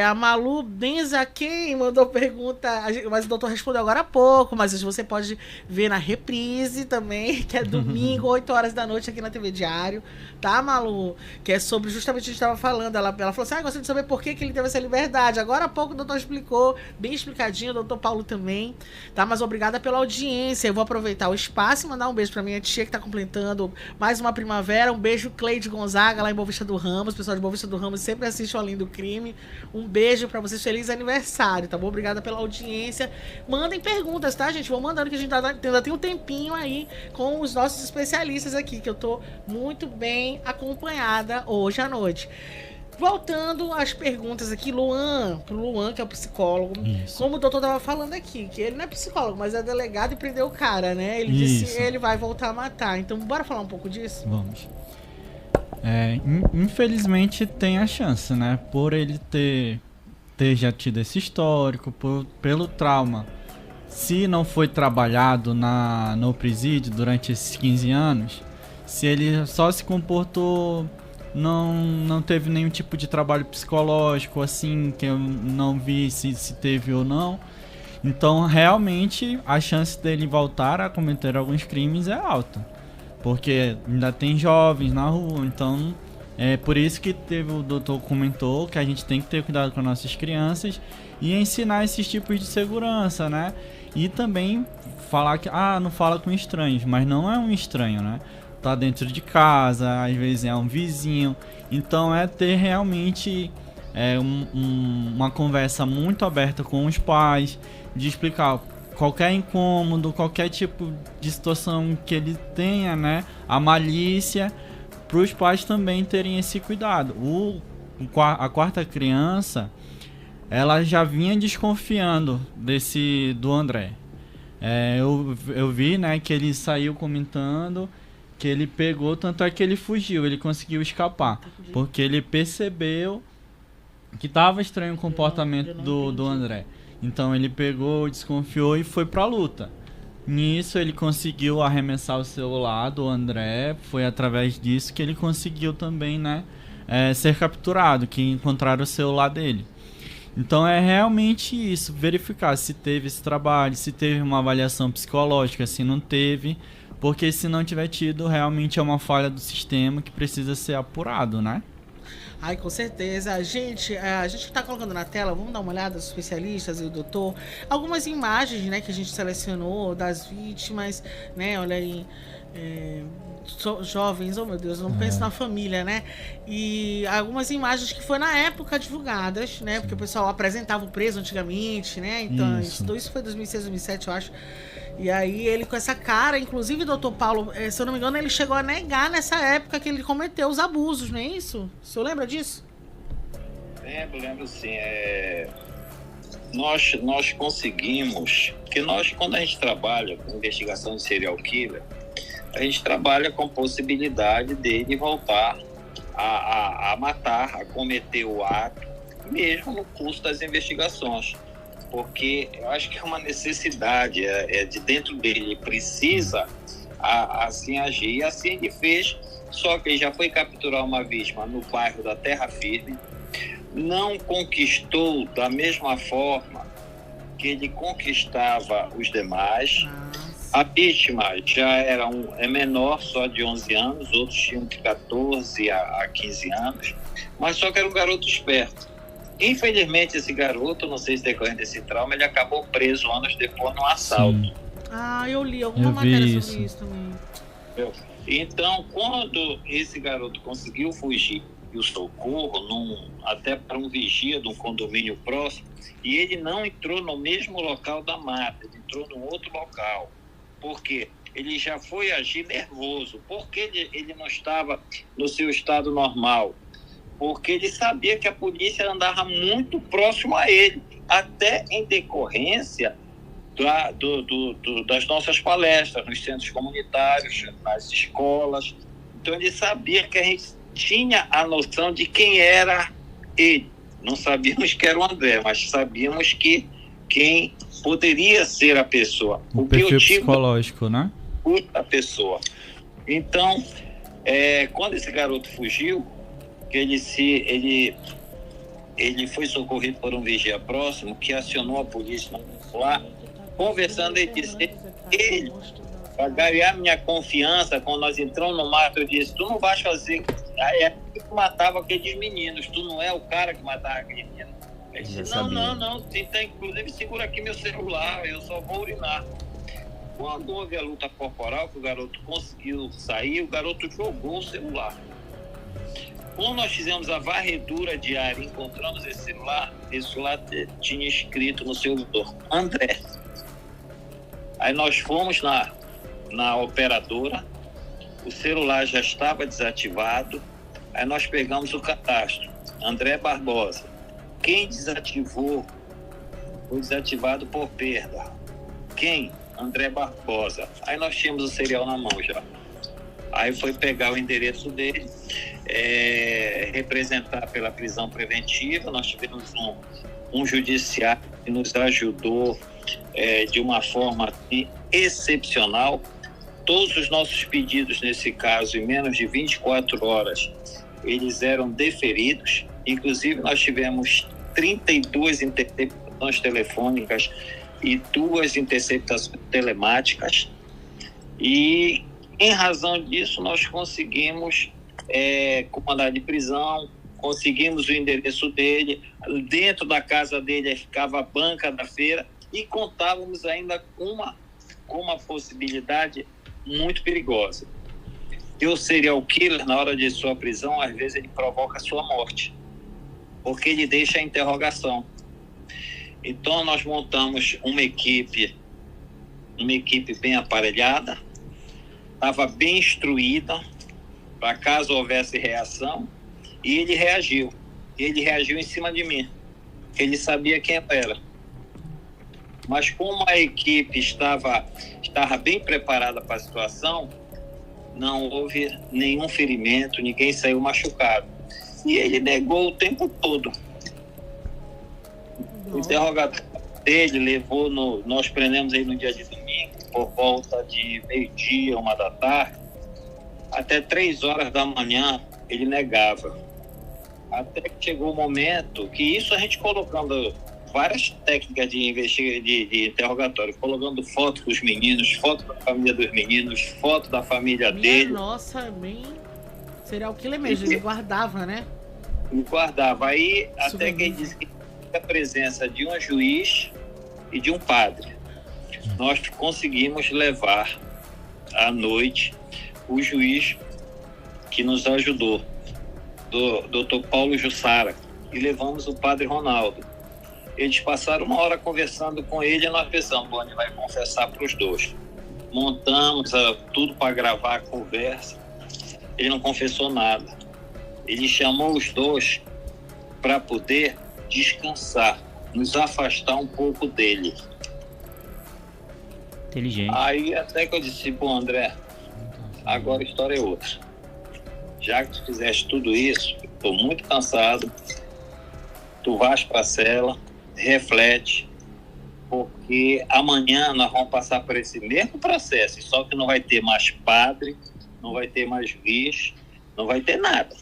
[SPEAKER 2] A Malu Benza, quem mandou pergunta, mas o doutor respondeu agora há pouco, mas você pode ver na reprise também, que é domingo, 8 horas da noite aqui na TV Diário, tá, Malu? Que é sobre justamente o que a gente estava falando. Ela falou assim: gostaria de saber por que ele teve essa liberdade. Agora há pouco o doutor explicou, bem explicadinho, o doutor Paulo também, tá? Mas obrigada pela audiência. Eu vou aproveitar o espaço e mandar um beijo pra minha tia que tá completando mais uma primavera. Um beijo, Cleide Gonzaga, lá em Boa Vista do Ramos. O pessoal de Boa Vista do Ramos sempre assiste o Além do Crime. Um beijo pra vocês, feliz aniversário, tá bom? Obrigada pela audiência. Mandem perguntas, tá, gente? Vou mandando, que a gente ainda tem um tempinho aí com os nossos especialistas aqui, que eu tô muito bem acompanhada hoje à noite. Voltando às perguntas aqui, Luan, que é o psicólogo, como o doutor tava falando aqui, que ele não é psicólogo, mas é delegado e prendeu o cara, né? Ele disse que ele vai voltar a matar. Então, bora falar um pouco disso?
[SPEAKER 3] Vamos. Infelizmente tem a chance, né? Por ele ter já tido esse histórico, pelo trauma. Se não foi trabalhado no presídio durante esses 15 anos, se ele só se comportou... Não teve nenhum tipo de trabalho psicológico, assim, que eu não vi se teve ou não. Então, realmente, a chance dele voltar a cometer alguns crimes é alta. Porque ainda tem jovens na rua, então... É por isso que o doutor comentou que a gente tem que ter cuidado com as nossas crianças e ensinar esses tipos de segurança, né? E também falar que, não fala com estranhos, mas não é um estranho, né? Tá dentro de casa, às vezes é um vizinho. Então é ter realmente uma conversa muito aberta com os pais, de explicar qualquer incômodo, qualquer tipo de situação que ele tenha, né? A malícia, para os pais também terem esse cuidado. A quarta criança, ela já vinha desconfiando do André. Eu vi, né, que ele saiu comentando que ele pegou, tanto é que ele fugiu, ele conseguiu escapar, porque ele percebeu que estava estranho o comportamento do André. Então ele pegou, desconfiou e foi pra luta. Nisso ele conseguiu arremessar o celular do André, foi através disso que ele conseguiu também, né, ser capturado, que encontraram o celular dele. Então é realmente isso, verificar se teve esse trabalho, se teve uma avaliação psicológica, se não teve, porque se não tiver tido, realmente é uma falha do sistema que precisa ser apurado, né?
[SPEAKER 2] Ai, com certeza. A gente está colocando na tela, vamos dar uma olhada, os especialistas e o doutor, algumas imagens, né, que a gente selecionou das vítimas, né, olha aí, jovens, oh meu Deus, eu não penso na família, né, e algumas imagens que foi na época divulgadas, né, porque o pessoal apresentava o preso antigamente, né, então isso foi 2006, 2007, eu acho. E aí ele com essa cara, inclusive o doutor Paulo, se eu não me engano, ele chegou a negar nessa época que ele cometeu os abusos, não é isso? O senhor lembra disso?
[SPEAKER 5] Lembro sim. nós conseguimos, porque quando a gente trabalha com investigação de serial killer, a gente trabalha com possibilidade dele voltar a matar, a cometer o ato, mesmo no curso das investigações, porque eu acho que é uma necessidade, de dentro dele, ele precisa assim agir, e assim ele fez, só que ele já foi capturar uma vítima no bairro da Terra Firme, não conquistou da mesma forma que ele conquistava os demais. A vítima já é menor, só de 11 anos, outros tinham de 14 a 15 anos, mas só que era um garoto esperto. Infelizmente, esse garoto, não sei se decorrendo desse trauma, ele acabou preso anos depois num assalto.
[SPEAKER 3] Sim.
[SPEAKER 2] Eu li alguma matéria sobre isso também.
[SPEAKER 5] Então, quando esse garoto conseguiu fugir e o socorro, até para um vigia de um condomínio próximo, e ele não entrou no mesmo local da mata, ele entrou num outro local. Por quê? Ele já foi agir nervoso. Porque ele não estava no seu estado normal? Porque ele sabia que a polícia andava muito próximo a ele, até em decorrência das nossas palestras, nos centros comunitários, nas escolas. Então ele sabia que a gente tinha a noção de quem era ele. Não sabíamos que era o André, mas sabíamos que quem poderia ser a pessoa.
[SPEAKER 3] O perfil psicológico, né?
[SPEAKER 5] A pessoa. Então, quando esse garoto fugiu, que ele foi socorrido por um vigia próximo, que acionou a polícia lá, conversando, ele disse, para ganhar minha confiança, quando nós entramos no mato, eu disse, tu não vais fazer, tu matava aqueles meninos, tu não é o cara que matava aqueles meninos. Ele disse, não, inclusive segura aqui meu celular, eu só vou urinar. Quando houve a luta corporal, que o garoto conseguiu sair, o garoto jogou o celular. Quando nós fizemos a varredura diária e encontramos esse celular tinha escrito no seu motor, André. Aí nós fomos na operadora, o celular já estava desativado, aí nós pegamos o cadastro, André Barbosa. Quem desativou foi desativado por perda. Quem? André Barbosa. Aí nós tínhamos o serial na mão já. Aí foi pegar o endereço dele, representar pela prisão preventiva. Nós tivemos um judiciário que nos ajudou de uma forma assim, excepcional. Todos os nossos pedidos, nesse caso, em menos de 24 horas, eles eram deferidos. Inclusive, nós tivemos 32 interceptações telefônicas e 2 interceptações telemáticas. E, em razão disso, nós conseguimos comandar de prisão, conseguimos o endereço dele. Dentro da casa dele ficava a banca da feira e contávamos ainda com uma possibilidade muito perigosa. E o serial killer, na hora de sua prisão, às vezes ele provoca a sua morte, porque ele deixa a interrogação. Então nós montamos uma equipe bem aparelhada, estava bem instruída, para caso houvesse reação, e ele reagiu. Ele reagiu em cima de mim. Ele sabia quem eu era. Mas como a equipe estava bem preparada para a situação, não houve nenhum ferimento, ninguém saiu machucado. E ele negou o tempo todo. O interrogatório dele levou nós prendemos ele no dia de domingo, por volta de 12h, 1h, até 3h ele negava. Até que chegou o momento que isso a gente colocando várias técnicas de interrogatório, colocando foto dos meninos, foto da família dos meninos, foto da família dele.
[SPEAKER 2] Nossa, bem serial killer mesmo, ele guardava, né?
[SPEAKER 5] Ele guardava. Aí isso até que ele disse que a presença de um juiz e de um padre. Nós conseguimos levar à noite o juiz que nos ajudou, do Dr. Paulo Jussara, e levamos o padre Ronaldo. Eles passaram 1 hora conversando com ele e nós pensamos, bom, ele vai confessar para os dois. Montamos tudo para gravar a conversa. Ele não confessou nada. Ele chamou os dois para poder descansar, nos afastar um pouco dele.
[SPEAKER 4] Inteligente.
[SPEAKER 5] Aí até que eu disse, bom, André, agora a história é outra. Já que tu fizeste tudo isso, estou muito cansado, tu vais para a cela, reflete, porque amanhã nós vamos passar por esse mesmo processo, só que não vai ter mais padre, não vai ter mais bicho, não vai ter nada.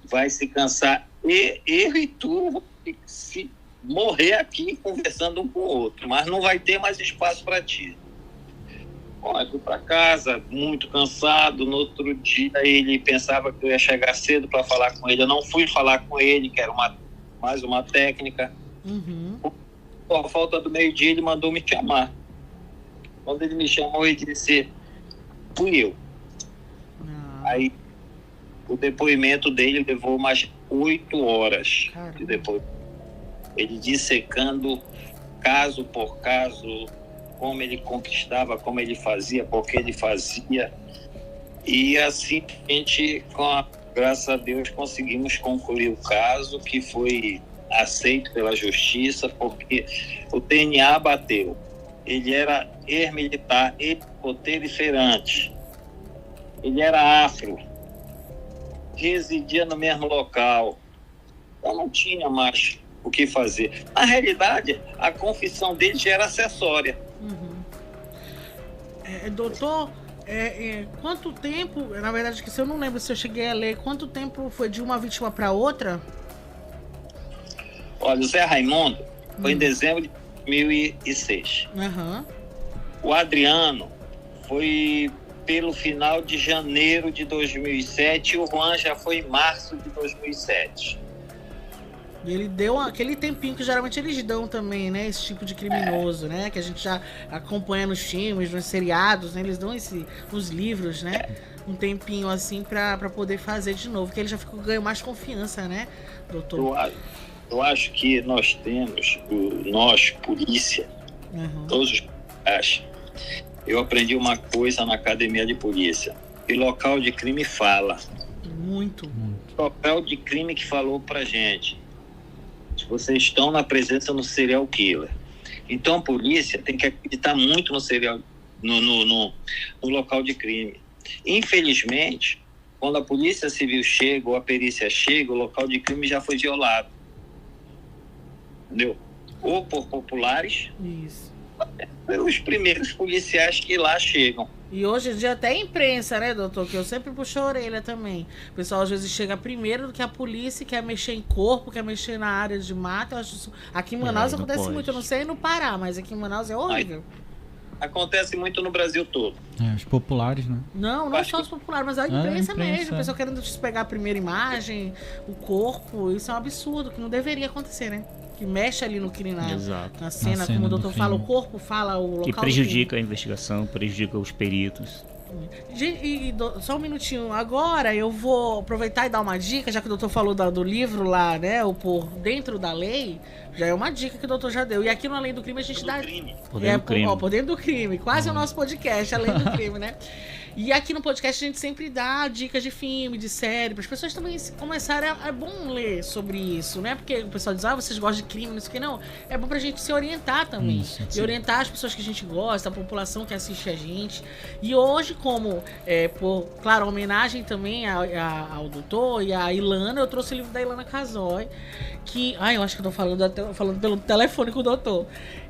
[SPEAKER 5] Vai se cansar, eu e tu se morrer aqui conversando um com o outro, mas não vai ter mais espaço para ti. Bom, eu fui para casa muito cansado. No outro dia ele pensava que eu ia chegar cedo para falar com ele. Eu não fui falar com ele, que era mais uma técnica. Por falta do meio-dia ele mandou me chamar. Quando ele me chamou, ele disse, fui eu. Aí o depoimento dele levou mais 8 horas. De depoimento. Ele dissecando caso por caso, como ele conquistava, como ele fazia, por que ele fazia. E assim a gente, graças a Deus, conseguimos concluir o caso, que foi aceito pela justiça, porque o DNA bateu. Ele era ex-militar, ex-escoteiro e feirante. Ele era afro, residia no mesmo local. Então não tinha mais o que fazer. Na realidade, a confissão dele já era acessória.
[SPEAKER 2] Doutor, quanto tempo, na verdade, que se eu não lembro se eu cheguei a ler, quanto tempo foi de uma vítima para outra?
[SPEAKER 5] Olha, o Zé Raimundo foi em dezembro de 2006. O Adriano foi pelo final de janeiro de 2007 e o Juan já foi em março de 2007.
[SPEAKER 2] Ele deu aquele tempinho que geralmente eles dão também, né? Esse tipo de criminoso, né? Que a gente já acompanha nos filmes, nos seriados, né? Eles dão nos livros, né? Um tempinho assim pra poder fazer de novo, que ele já ganha mais confiança, né, doutor?
[SPEAKER 5] Eu acho que nós temos, nós, polícia, todos os policiais. Eu aprendi uma coisa na academia de polícia. E local de crime fala.
[SPEAKER 2] Muito.
[SPEAKER 5] Local de crime que falou pra gente. Vocês estão na presença do serial killer. Então a polícia tem que acreditar muito no local de crime. Infelizmente, quando a polícia civil chega ou a perícia chega, o local de crime já foi violado. Entendeu? Ou por populares, pelos primeiros policiais que lá chegam.
[SPEAKER 2] E hoje em dia até a imprensa, né, doutor? Que eu sempre puxo a orelha também. O pessoal às vezes chega primeiro do que a polícia, quer mexer em corpo, quer mexer na área de mata. Eu acho isso... Aqui em Manaus acontece muito, eu não sei no Pará, mas aqui em Manaus é horrível.
[SPEAKER 5] Acontece muito no Brasil todo.
[SPEAKER 3] Os populares, né?
[SPEAKER 2] Não só os populares, mas a imprensa mesmo. O pessoal querendo pegar a primeira imagem, o corpo. Isso é um absurdo, que não deveria acontecer, né? Que mexe ali no crime, na cena, como o doutor fala, o corpo fala, o local...
[SPEAKER 4] Que prejudica a investigação, prejudica os peritos.
[SPEAKER 2] Só um minutinho, agora eu vou aproveitar e dar uma dica, já que o doutor falou do livro lá, né, o Por Dentro da Lei, já é uma dica que o doutor já deu. E aqui no Além do Crime a gente dá...
[SPEAKER 4] Por Dentro do Crime.
[SPEAKER 2] Por Dentro do Crime, quase o nosso podcast, Além do Crime, né? E aqui no podcast a gente sempre dá dicas de filme, de série, para as pessoas também começarem é bom ler sobre isso, né? Porque o pessoal diz, vocês gostam de crime, não sei o que, não. É bom pra gente se orientar também. E orientar as pessoas que a gente gosta, a população que assiste a gente. E hoje, como, claro, homenagem também ao doutor e à Ilana, eu trouxe o livro da Ilana Casoy, que... eu acho que eu tô falando pelo telefone com o doutor.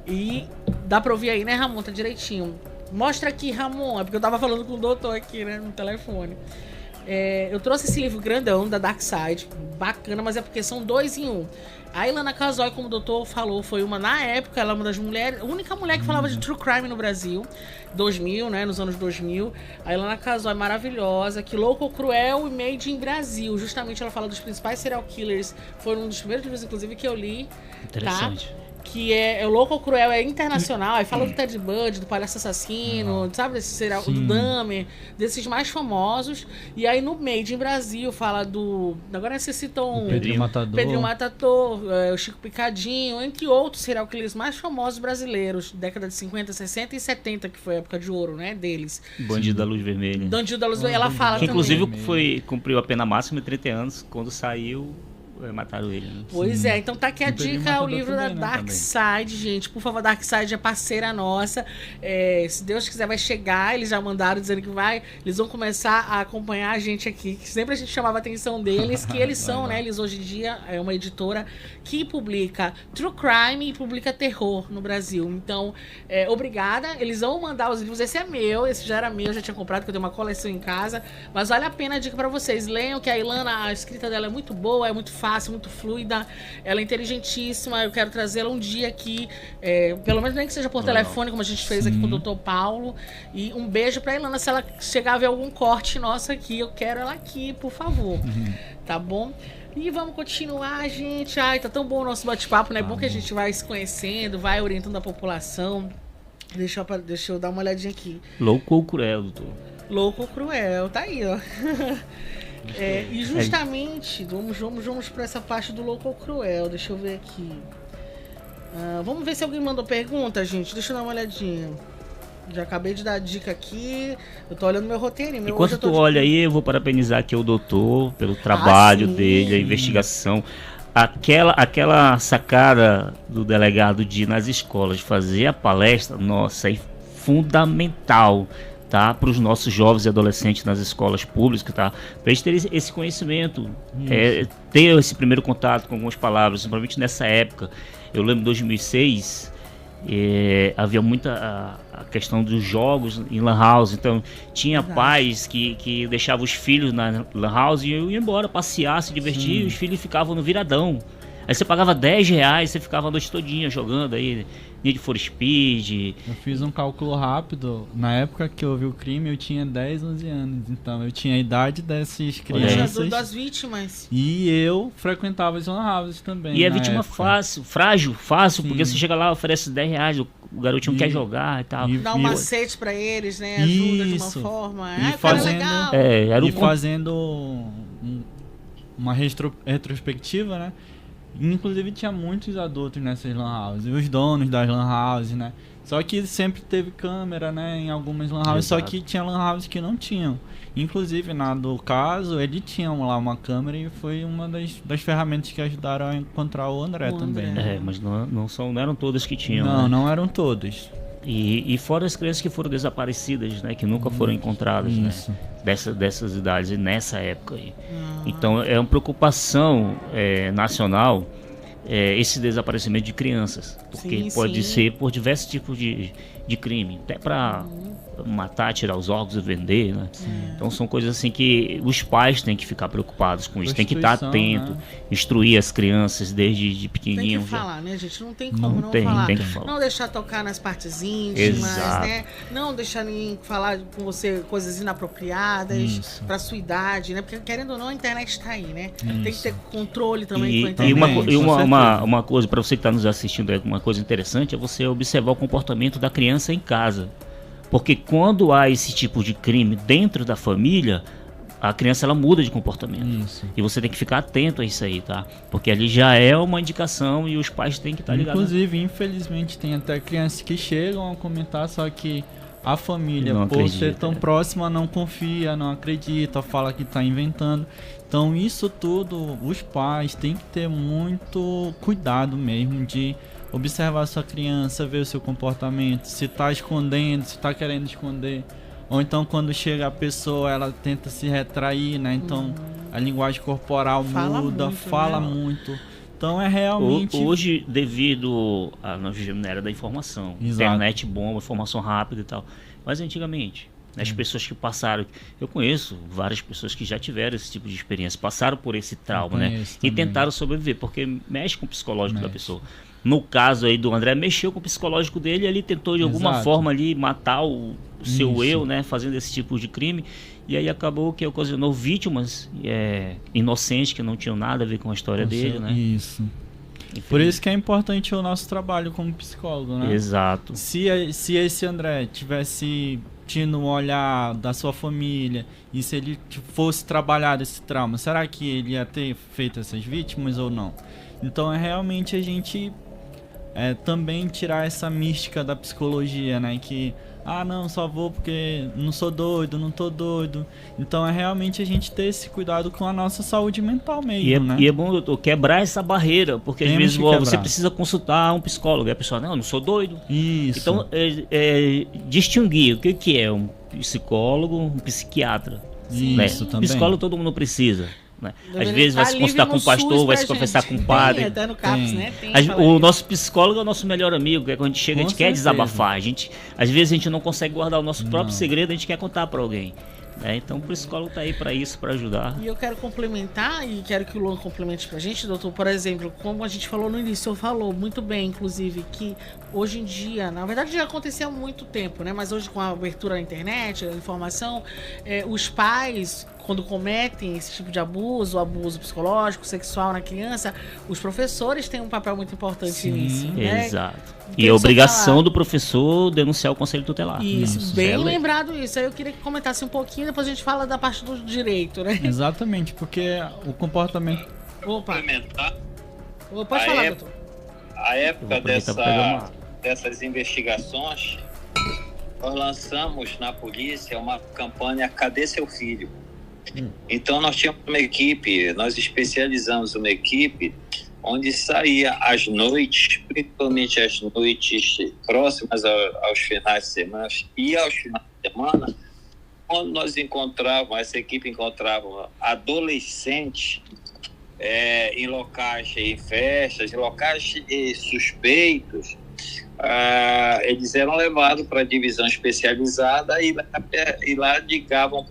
[SPEAKER 2] E dá pra ouvir aí, né, Ramon? Tá direitinho. Mostra aqui, Ramon. É porque eu tava falando com o doutor aqui, né, no telefone. Eu trouxe esse livro grandão da Dark Side, bacana, mas é porque são 2 em 1. A Ilana Casoy, como o doutor falou, foi na época, ela é uma das mulheres, a única mulher que falava de true crime no Brasil, 2000, né, nos anos 2000. A Ilana Casoy, maravilhosa, que Louco, Cruel e Made in Brasil. Justamente ela fala dos principais serial killers, foi um dos primeiros livros, inclusive, que eu li.
[SPEAKER 4] Interessante.
[SPEAKER 2] Tá? Que é o Louco Cruel, é internacional. Aí fala do Ted Bundy, do Palhaço Assassino, sabe? Desse serial, do Dahmer, desses mais famosos. E aí no Made in Brasil fala do... Agora vocês citam Pedrinho Matador, o Chico Picadinho, entre outros serial killers mais famosos brasileiros, década de 50, 60 e 70, que foi a época de ouro, né, deles.
[SPEAKER 4] Bandido da Luz Vermelha.
[SPEAKER 2] Bandido da Luz Vermelha, ela fala
[SPEAKER 4] que,
[SPEAKER 2] também.
[SPEAKER 4] inclusive cumpriu a pena máxima de 30 anos, quando saiu... mataram ele. Né?
[SPEAKER 2] Pois é, então tá aqui a dica, o livro da
[SPEAKER 3] também, né,
[SPEAKER 2] Dark Side, gente. Por favor, Dark Side é parceira nossa. Se Deus quiser, vai chegar. Eles já mandaram dizendo que vai. Eles vão começar a acompanhar a gente aqui. Que sempre a gente chamava a atenção deles, que eles são, né? Eles hoje em dia é uma editora que publica True Crime e publica terror no Brasil. Então, obrigada. Eles vão mandar os livros. Esse é meu, esse já era meu, eu já tinha comprado, porque eu tenho uma coleção em casa. Mas vale a pena a dica pra vocês. Leiam, que a Ilana, a escrita dela é muito boa, é muito fácil, muito fluida. Ela é inteligentíssima. Eu quero trazê-la um dia aqui, pelo menos nem que seja por telefone, como a gente fez aqui com o Dr. Paulo. E um beijo pra Ilana. Se ela chegar a ver algum corte nosso aqui, eu quero ela aqui, por favor. Tá bom? E vamos continuar, gente. Ai, tá tão bom o nosso bate-papo, né? É bom que a gente vai se conhecendo, vai orientando a população. Deixa eu dar uma olhadinha aqui.
[SPEAKER 4] Louco ou cruel, doutor?
[SPEAKER 2] Louco ou cruel, tá aí, ó. E justamente, vamos pra essa parte do louco ou cruel. Deixa eu ver aqui. Vamos ver se alguém mandou pergunta, gente. Deixa eu dar uma olhadinha. Já acabei de dar a dica aqui. Eu tô olhando meu roteirinho.
[SPEAKER 4] Enquanto tu olha aí, eu vou parabenizar aqui o doutor pelo trabalho dele, a investigação. Aquela sacada do delegado de ir nas escolas fazer a palestra, nossa, é fundamental, tá? Para os nossos jovens e adolescentes nas escolas públicas, tá? Para eles terem esse conhecimento, ter esse primeiro contato com algumas palavras, principalmente nessa época. Eu lembro de 2006, havia muita a questão dos jogos em Lan House, então tinha pais que deixavam os filhos na Lan House e eu ia embora passear, se divertir, e os filhos ficavam no viradão. Aí você pagava R$10, você ficava a noite todinha jogando aí, Need for Speed.
[SPEAKER 3] Eu fiz um cálculo rápido. Na época que eu vi o crime, eu tinha 10, 11 anos. Então eu tinha a idade dessas crianças.
[SPEAKER 2] Das vítimas.
[SPEAKER 3] E eu frequentava as lan houses também.
[SPEAKER 4] E é vítima frágil, porque você chega lá, oferece R$10, o garotinho quer jogar e tal.
[SPEAKER 2] Dá um macete pra eles, né? Ajuda de uma forma.
[SPEAKER 3] E fazendo,
[SPEAKER 2] legal.
[SPEAKER 3] Uma retrospectiva, né? Inclusive tinha muitos adultos nessas lan houses, os donos das lan houses, né? Só que sempre teve câmera, né, em algumas lan houses, só que tinha lan houses que não tinham. Inclusive, na do caso, ele tinha lá uma câmera e foi uma das ferramentas que ajudaram a encontrar o André também. Né?
[SPEAKER 4] Mas não eram todas que tinham.
[SPEAKER 3] Não,
[SPEAKER 4] né?
[SPEAKER 3] Não eram todas.
[SPEAKER 4] E fora as crianças que foram desaparecidas, né, que nunca foram encontradas, né, dessas idades, nessa época aí. Então é uma preocupação nacional esse desaparecimento de crianças, porque pode ser por diversos tipos de crime, até para matar, tirar os órgãos e vender, né? Então são coisas assim que os pais têm que ficar preocupados com isso, tem que estar atento, né? Instruir as crianças desde pequenininho.
[SPEAKER 2] Tem que falar, né, gente? Não tem como não falar.
[SPEAKER 4] Tem que falar.
[SPEAKER 2] Não deixar tocar nas partes íntimas, né? Não deixar ninguém falar com você coisas inapropriadas pra sua idade, né? Porque querendo ou não, a internet tá aí, né? Tem que ter controle também com a internet.
[SPEAKER 4] E uma coisa, para você que está nos assistindo, uma coisa interessante é você observar o comportamento da criança em casa. Porque quando há esse tipo de crime dentro da família, a criança ela muda de comportamento. E você tem que ficar atento a isso aí, tá? Porque ali já é uma indicação e os pais têm que estar ligados.
[SPEAKER 3] Inclusive, infelizmente, tem até crianças que chegam a comentar, só que a família, por ser tão próxima, não confia, não acredita, fala que está inventando. Então, isso tudo, os pais têm que ter muito cuidado mesmo de observar a sua criança, ver o seu comportamento, se está escondendo, se está querendo esconder. Ou então, quando chega a pessoa, ela tenta se retrair, né? Então, a linguagem corporal muda, fala muito. Então, é realmente...
[SPEAKER 4] Hoje, devido à era da informação, internet bomba, informação rápida e tal. Mas antigamente, as pessoas que passaram... Eu conheço várias pessoas que já tiveram esse tipo de experiência, passaram por esse trauma, né? E tentaram sobreviver, porque mexe com o psicológico da pessoa. No caso aí do André, mexeu com o psicológico dele, ele tentou de alguma forma ali matar o seu eu, né, fazendo esse tipo de crime, e aí acabou que ocasionou vítimas inocentes que não tinham nada a ver com a história dele, né?
[SPEAKER 3] Isso. Por isso que é importante o nosso trabalho como psicólogo, né?
[SPEAKER 4] Exato.
[SPEAKER 3] Se esse André tivesse tido um olhar da sua família e se ele fosse trabalhar esse trauma, será que ele ia ter feito essas vítimas ou não? Então é realmente a gente também tirar essa mística da psicologia, né? Que ah, não, só vou porque não sou doido, não tô doido. Então é realmente a gente ter esse cuidado com a nossa saúde mental mesmo, né?
[SPEAKER 4] E é bom, doutor, quebrar essa barreira, porque às vezes você precisa consultar um psicólogo, e a pessoa, não, eu não sou doido.
[SPEAKER 3] Isso.
[SPEAKER 4] Então, distinguir o que é um psicólogo, um psiquiatra.
[SPEAKER 3] Isso,
[SPEAKER 4] né?
[SPEAKER 3] também.
[SPEAKER 4] Psicólogo todo mundo precisa. Né? Às vezes vai se consultar com o pastor, vai se conversar com o padre.
[SPEAKER 2] Até no CAPS, né?
[SPEAKER 4] O nosso psicólogo é o nosso melhor amigo, que é quando a gente chega, a gente quer desabafar. Às vezes a gente não consegue guardar o nosso próprio segredo, a gente quer contar para alguém. Então o psicólogo está aí para isso, para ajudar.
[SPEAKER 2] E eu quero complementar, e quero que o Luan complemente pra gente, doutor. Por exemplo, como a gente falou no início, o senhor falou muito bem, inclusive, que hoje em dia, na verdade já acontecia há muito tempo, né? Mas hoje com a abertura da internet, a informação, os pais, quando cometem esse tipo de abuso psicológico, sexual na criança, os professores têm um papel muito importante nisso, né?
[SPEAKER 4] Exato. E a obrigação do professor denunciar o conselho tutelar.
[SPEAKER 2] Isso, bem lembrado isso. Aí eu queria que comentasse um pouquinho, depois a gente fala da parte do direito, né?
[SPEAKER 3] Exatamente, porque o comportamento...
[SPEAKER 2] Opa! Pode falar, doutor.
[SPEAKER 5] A época dessas investigações, nós lançamos na polícia uma campanha Cadê Seu Filho? Então nós tínhamos uma equipe, nós especializamos uma equipe onde saía às noites, principalmente às noites próximas aos finais de semana e aos finais de semana, quando nós essa equipe encontrava adolescentes em locais, em festas, em locais suspeitos, eles eram levados para a divisão especializada e lá ligavam,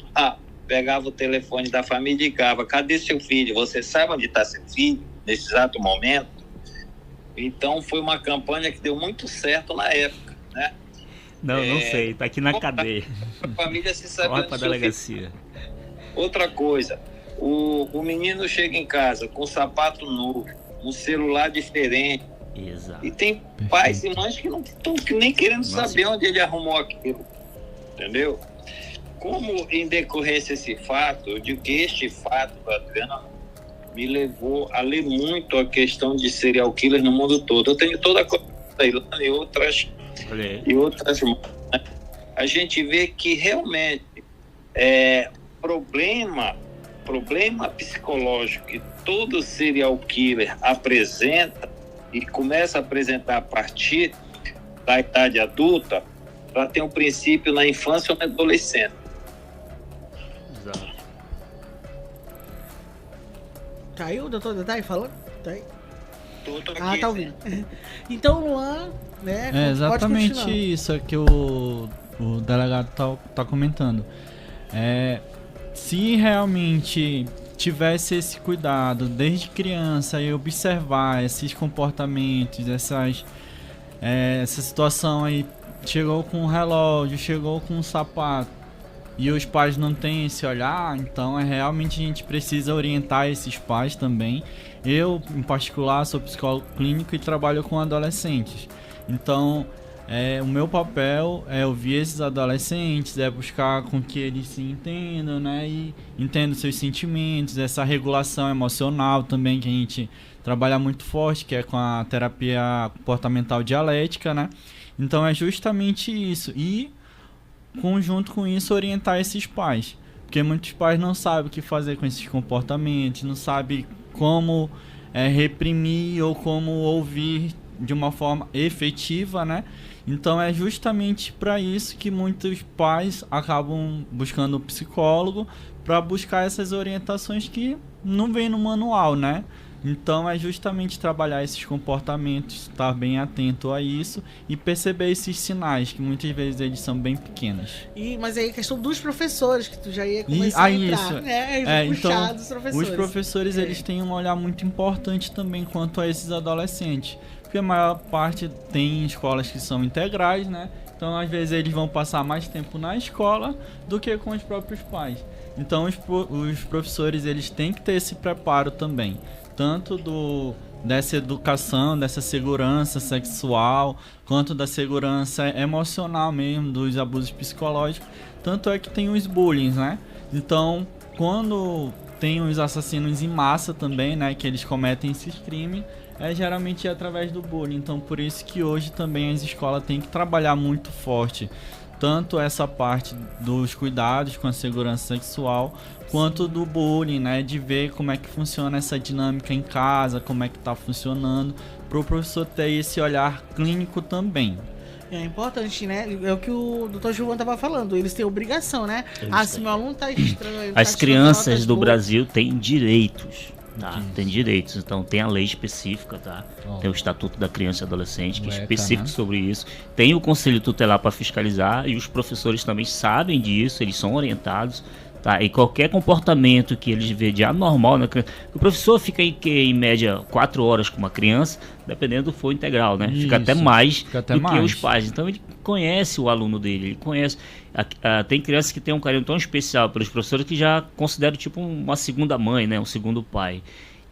[SPEAKER 5] pegava o telefone da família e ligava, cadê seu filho? Você sabe onde está seu filho nesse exato momento? Então foi uma campanha que deu muito certo na época, né?
[SPEAKER 4] Não sei, está aqui na cadeia.
[SPEAKER 5] A família se sabe
[SPEAKER 4] onde para a delegacia.
[SPEAKER 5] Outra coisa, o menino chega em casa com um sapato novo, um celular diferente.
[SPEAKER 4] Exato.
[SPEAKER 5] E tem pais e mães que não estão nem querendo saber onde ele arrumou aquilo, entendeu? Como em decorrência esse fato, eu digo que este fato do Adriano me levou a ler muito a questão de serial killers no mundo todo. Eu tenho toda a coisa e outras, né? A gente vê que realmente problema psicológico que todo serial killer apresenta e começa a apresentar a partir da idade adulta, para ter um princípio na infância ou na adolescência.
[SPEAKER 4] Exato.
[SPEAKER 2] Tá aí o doutor tá aí falando? Tá aí?
[SPEAKER 5] Tô aqui,
[SPEAKER 2] tá ouvindo. Então, Luan, né?
[SPEAKER 3] É exatamente isso que o delegado tá comentando. Se realmente tivesse esse cuidado desde criança e observar esses comportamentos, essa situação aí, chegou com um relógio, chegou com um sapato e os pais não têm esse olhar, então realmente a gente precisa orientar esses pais também. Eu, em particular, sou psicólogo clínico e trabalho com adolescentes, então o meu papel é ouvir esses adolescentes, buscar com que eles se entendam, né, e entendam seus sentimentos, essa regulação emocional também que a gente trabalha muito forte, que é com a terapia comportamental dialética, né? Então é justamente isso, e conjunto com isso orientar esses pais, porque muitos pais não sabem o que fazer com esses comportamentos, não sabem como reprimir ou como ouvir de uma forma efetiva, né? Então é justamente para isso que muitos pais acabam buscando um psicólogo, para buscar essas orientações que não vem no manual, né? Então é justamente trabalhar esses comportamentos, estar bem atento a isso e perceber esses sinais, que muitas vezes eles são bem pequenos.
[SPEAKER 2] Mas aí a questão dos professores, que tu já ia começar a entrar,
[SPEAKER 3] isso.
[SPEAKER 2] né?
[SPEAKER 3] Então,
[SPEAKER 2] dos professores.
[SPEAKER 3] Os professores eles têm um olhar muito importante também quanto a esses adolescentes, porque a maior parte tem escolas que são integrais, né? Então às vezes eles vão passar mais tempo na escola do que com os próprios pais. Então os professores eles têm que ter esse preparo também, tanto dessa educação, dessa segurança sexual, quanto da segurança emocional mesmo, dos abusos psicológicos. Tanto é que tem os bullying, né? Então, quando tem os assassinos em massa também, né, que eles cometem esses crimes, geralmente através do bullying. Então, por isso que hoje também as escolas têm que trabalhar muito forte, tanto essa parte dos cuidados com a segurança sexual, quanto do bullying, né? De ver como é que funciona essa dinâmica em casa, como é que tá funcionando, para o professor ter esse olhar clínico também.
[SPEAKER 2] É importante, né? É o que o Dr. Gilvan estava falando. Eles têm obrigação, né? Se meu aluno tá estranho...
[SPEAKER 4] As crianças do Brasil têm direitos, tá? Tem direitos. Então, tem a lei específica, tá? Tem o Estatuto da Criança e Adolescente, que é específico sobre isso. Tem o Conselho Tutelar para fiscalizar, e os professores também sabem disso, eles são orientados. Tá, e qualquer comportamento que eles vêem de anormal, né? O professor fica em média 4 horas com uma criança, dependendo do for integral, né? Fica até mais do que os pais. Então ele conhece o aluno dele, ele conhece. Tem crianças que têm um carinho tão especial pelos professores que já consideram tipo uma segunda mãe, né? Um segundo pai.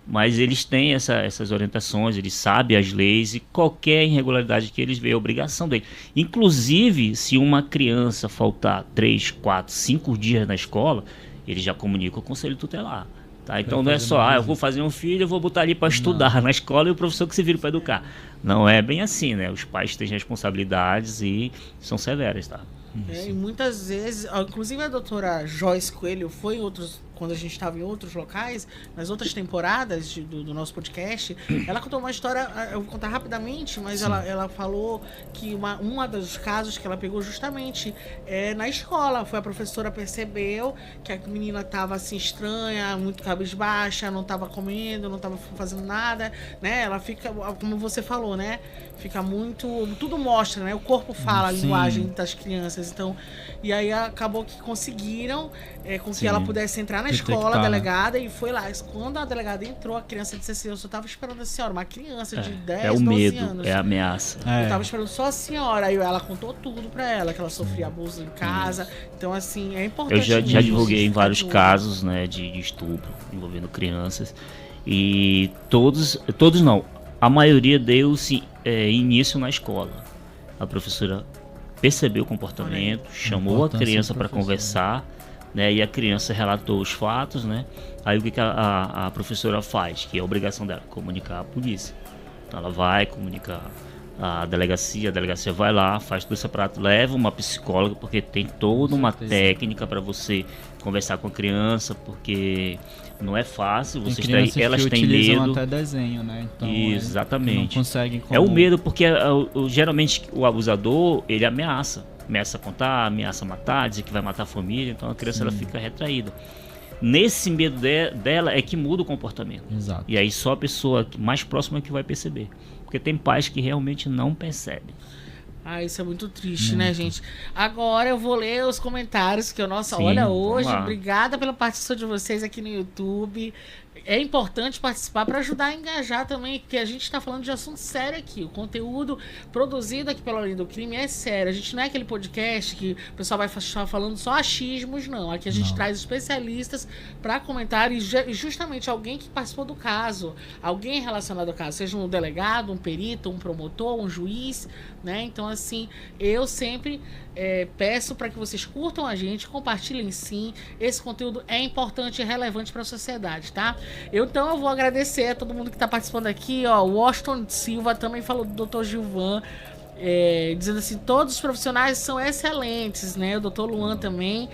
[SPEAKER 4] Mas eles têm essas orientações, eles sabem as leis e qualquer irregularidade que eles veem é obrigação dele. Inclusive, se uma criança faltar 3, 4, 5 dias na escola, ele já comunica o Conselho Tutelar. Tá? Então não é só, eu vou fazer um filho, eu vou botar ali para estudar na escola e o professor que se vira para educar. Não é bem assim, né? Os pais têm responsabilidades e são severas, tá?
[SPEAKER 2] E muitas vezes, inclusive a doutora Joyce Coelho foi em outros, quando a gente estava em outros locais, nas outras temporadas do nosso podcast, ela contou uma história, eu vou contar rapidamente, mas ela falou que uma dos casos que ela pegou justamente na escola. Foi a professora percebeu que a menina estava assim estranha, muito cabisbaixa, não estava comendo, não estava fazendo nada, né? Ela fica, como você falou, né? Fica muito... Tudo mostra, né? O corpo fala a linguagem das crianças. Então, e aí acabou que conseguiram com que ela pudesse entrar na escola, a delegada, e foi lá. Quando a delegada entrou, a criança disse assim, eu só tava esperando a senhora, uma criança de 10, 12 anos.
[SPEAKER 4] É a ameaça.
[SPEAKER 2] Eu tava esperando só a senhora. Aí ela contou tudo pra ela, que ela sofria abuso em casa. Então, assim, é importante.
[SPEAKER 4] Eu já divulguei em vários casos, né, de estupro envolvendo crianças. E todos não. A maioria deu-se início na escola. A professora percebeu o comportamento, chamou a criança para conversar, né, e a criança relatou os fatos, né? Aí o que a professora faz, que é a obrigação dela, comunicar à polícia. Então ela vai comunicar à delegacia, a delegacia vai lá, faz tudo separado, leva uma psicóloga, porque tem toda uma técnica para você conversar com a criança, porque não é fácil, elas têm medo.
[SPEAKER 3] Até desenho, né? Então,
[SPEAKER 4] exatamente.
[SPEAKER 3] Não conseguem
[SPEAKER 4] É o medo, porque geralmente o abusador, ele ameaça contar, ameaça matar, dizer que vai matar a família, então a criança ela fica retraída. Nesse medo dela é que muda o comportamento.
[SPEAKER 3] Exato.
[SPEAKER 4] E aí só a pessoa mais próxima que vai perceber. Porque tem pais que realmente não percebem.
[SPEAKER 2] Isso é muito triste, né, gente? Agora eu vou ler os comentários, que olha, hoje, obrigada pela participação de vocês aqui no YouTube. É importante participar para ajudar a engajar também, porque a gente está falando de assunto sério aqui. O conteúdo produzido aqui pelo Além do Crime é sério. A gente não é aquele podcast que o pessoal vai estar falando só achismos, não. Aqui a gente traz especialistas para comentar e justamente alguém que participou do caso, alguém relacionado ao caso, seja um delegado, um perito, um promotor, um juiz, né? Então, assim, eu sempre peço para que vocês curtam a gente, compartilhem sim. Esse conteúdo é importante e relevante para a sociedade, tá? Então eu vou agradecer a todo mundo que está participando aqui, ó. O Washington Silva também falou do Dr. Gilvan, dizendo assim, todos os profissionais são excelentes, né? O Dr. Luan também.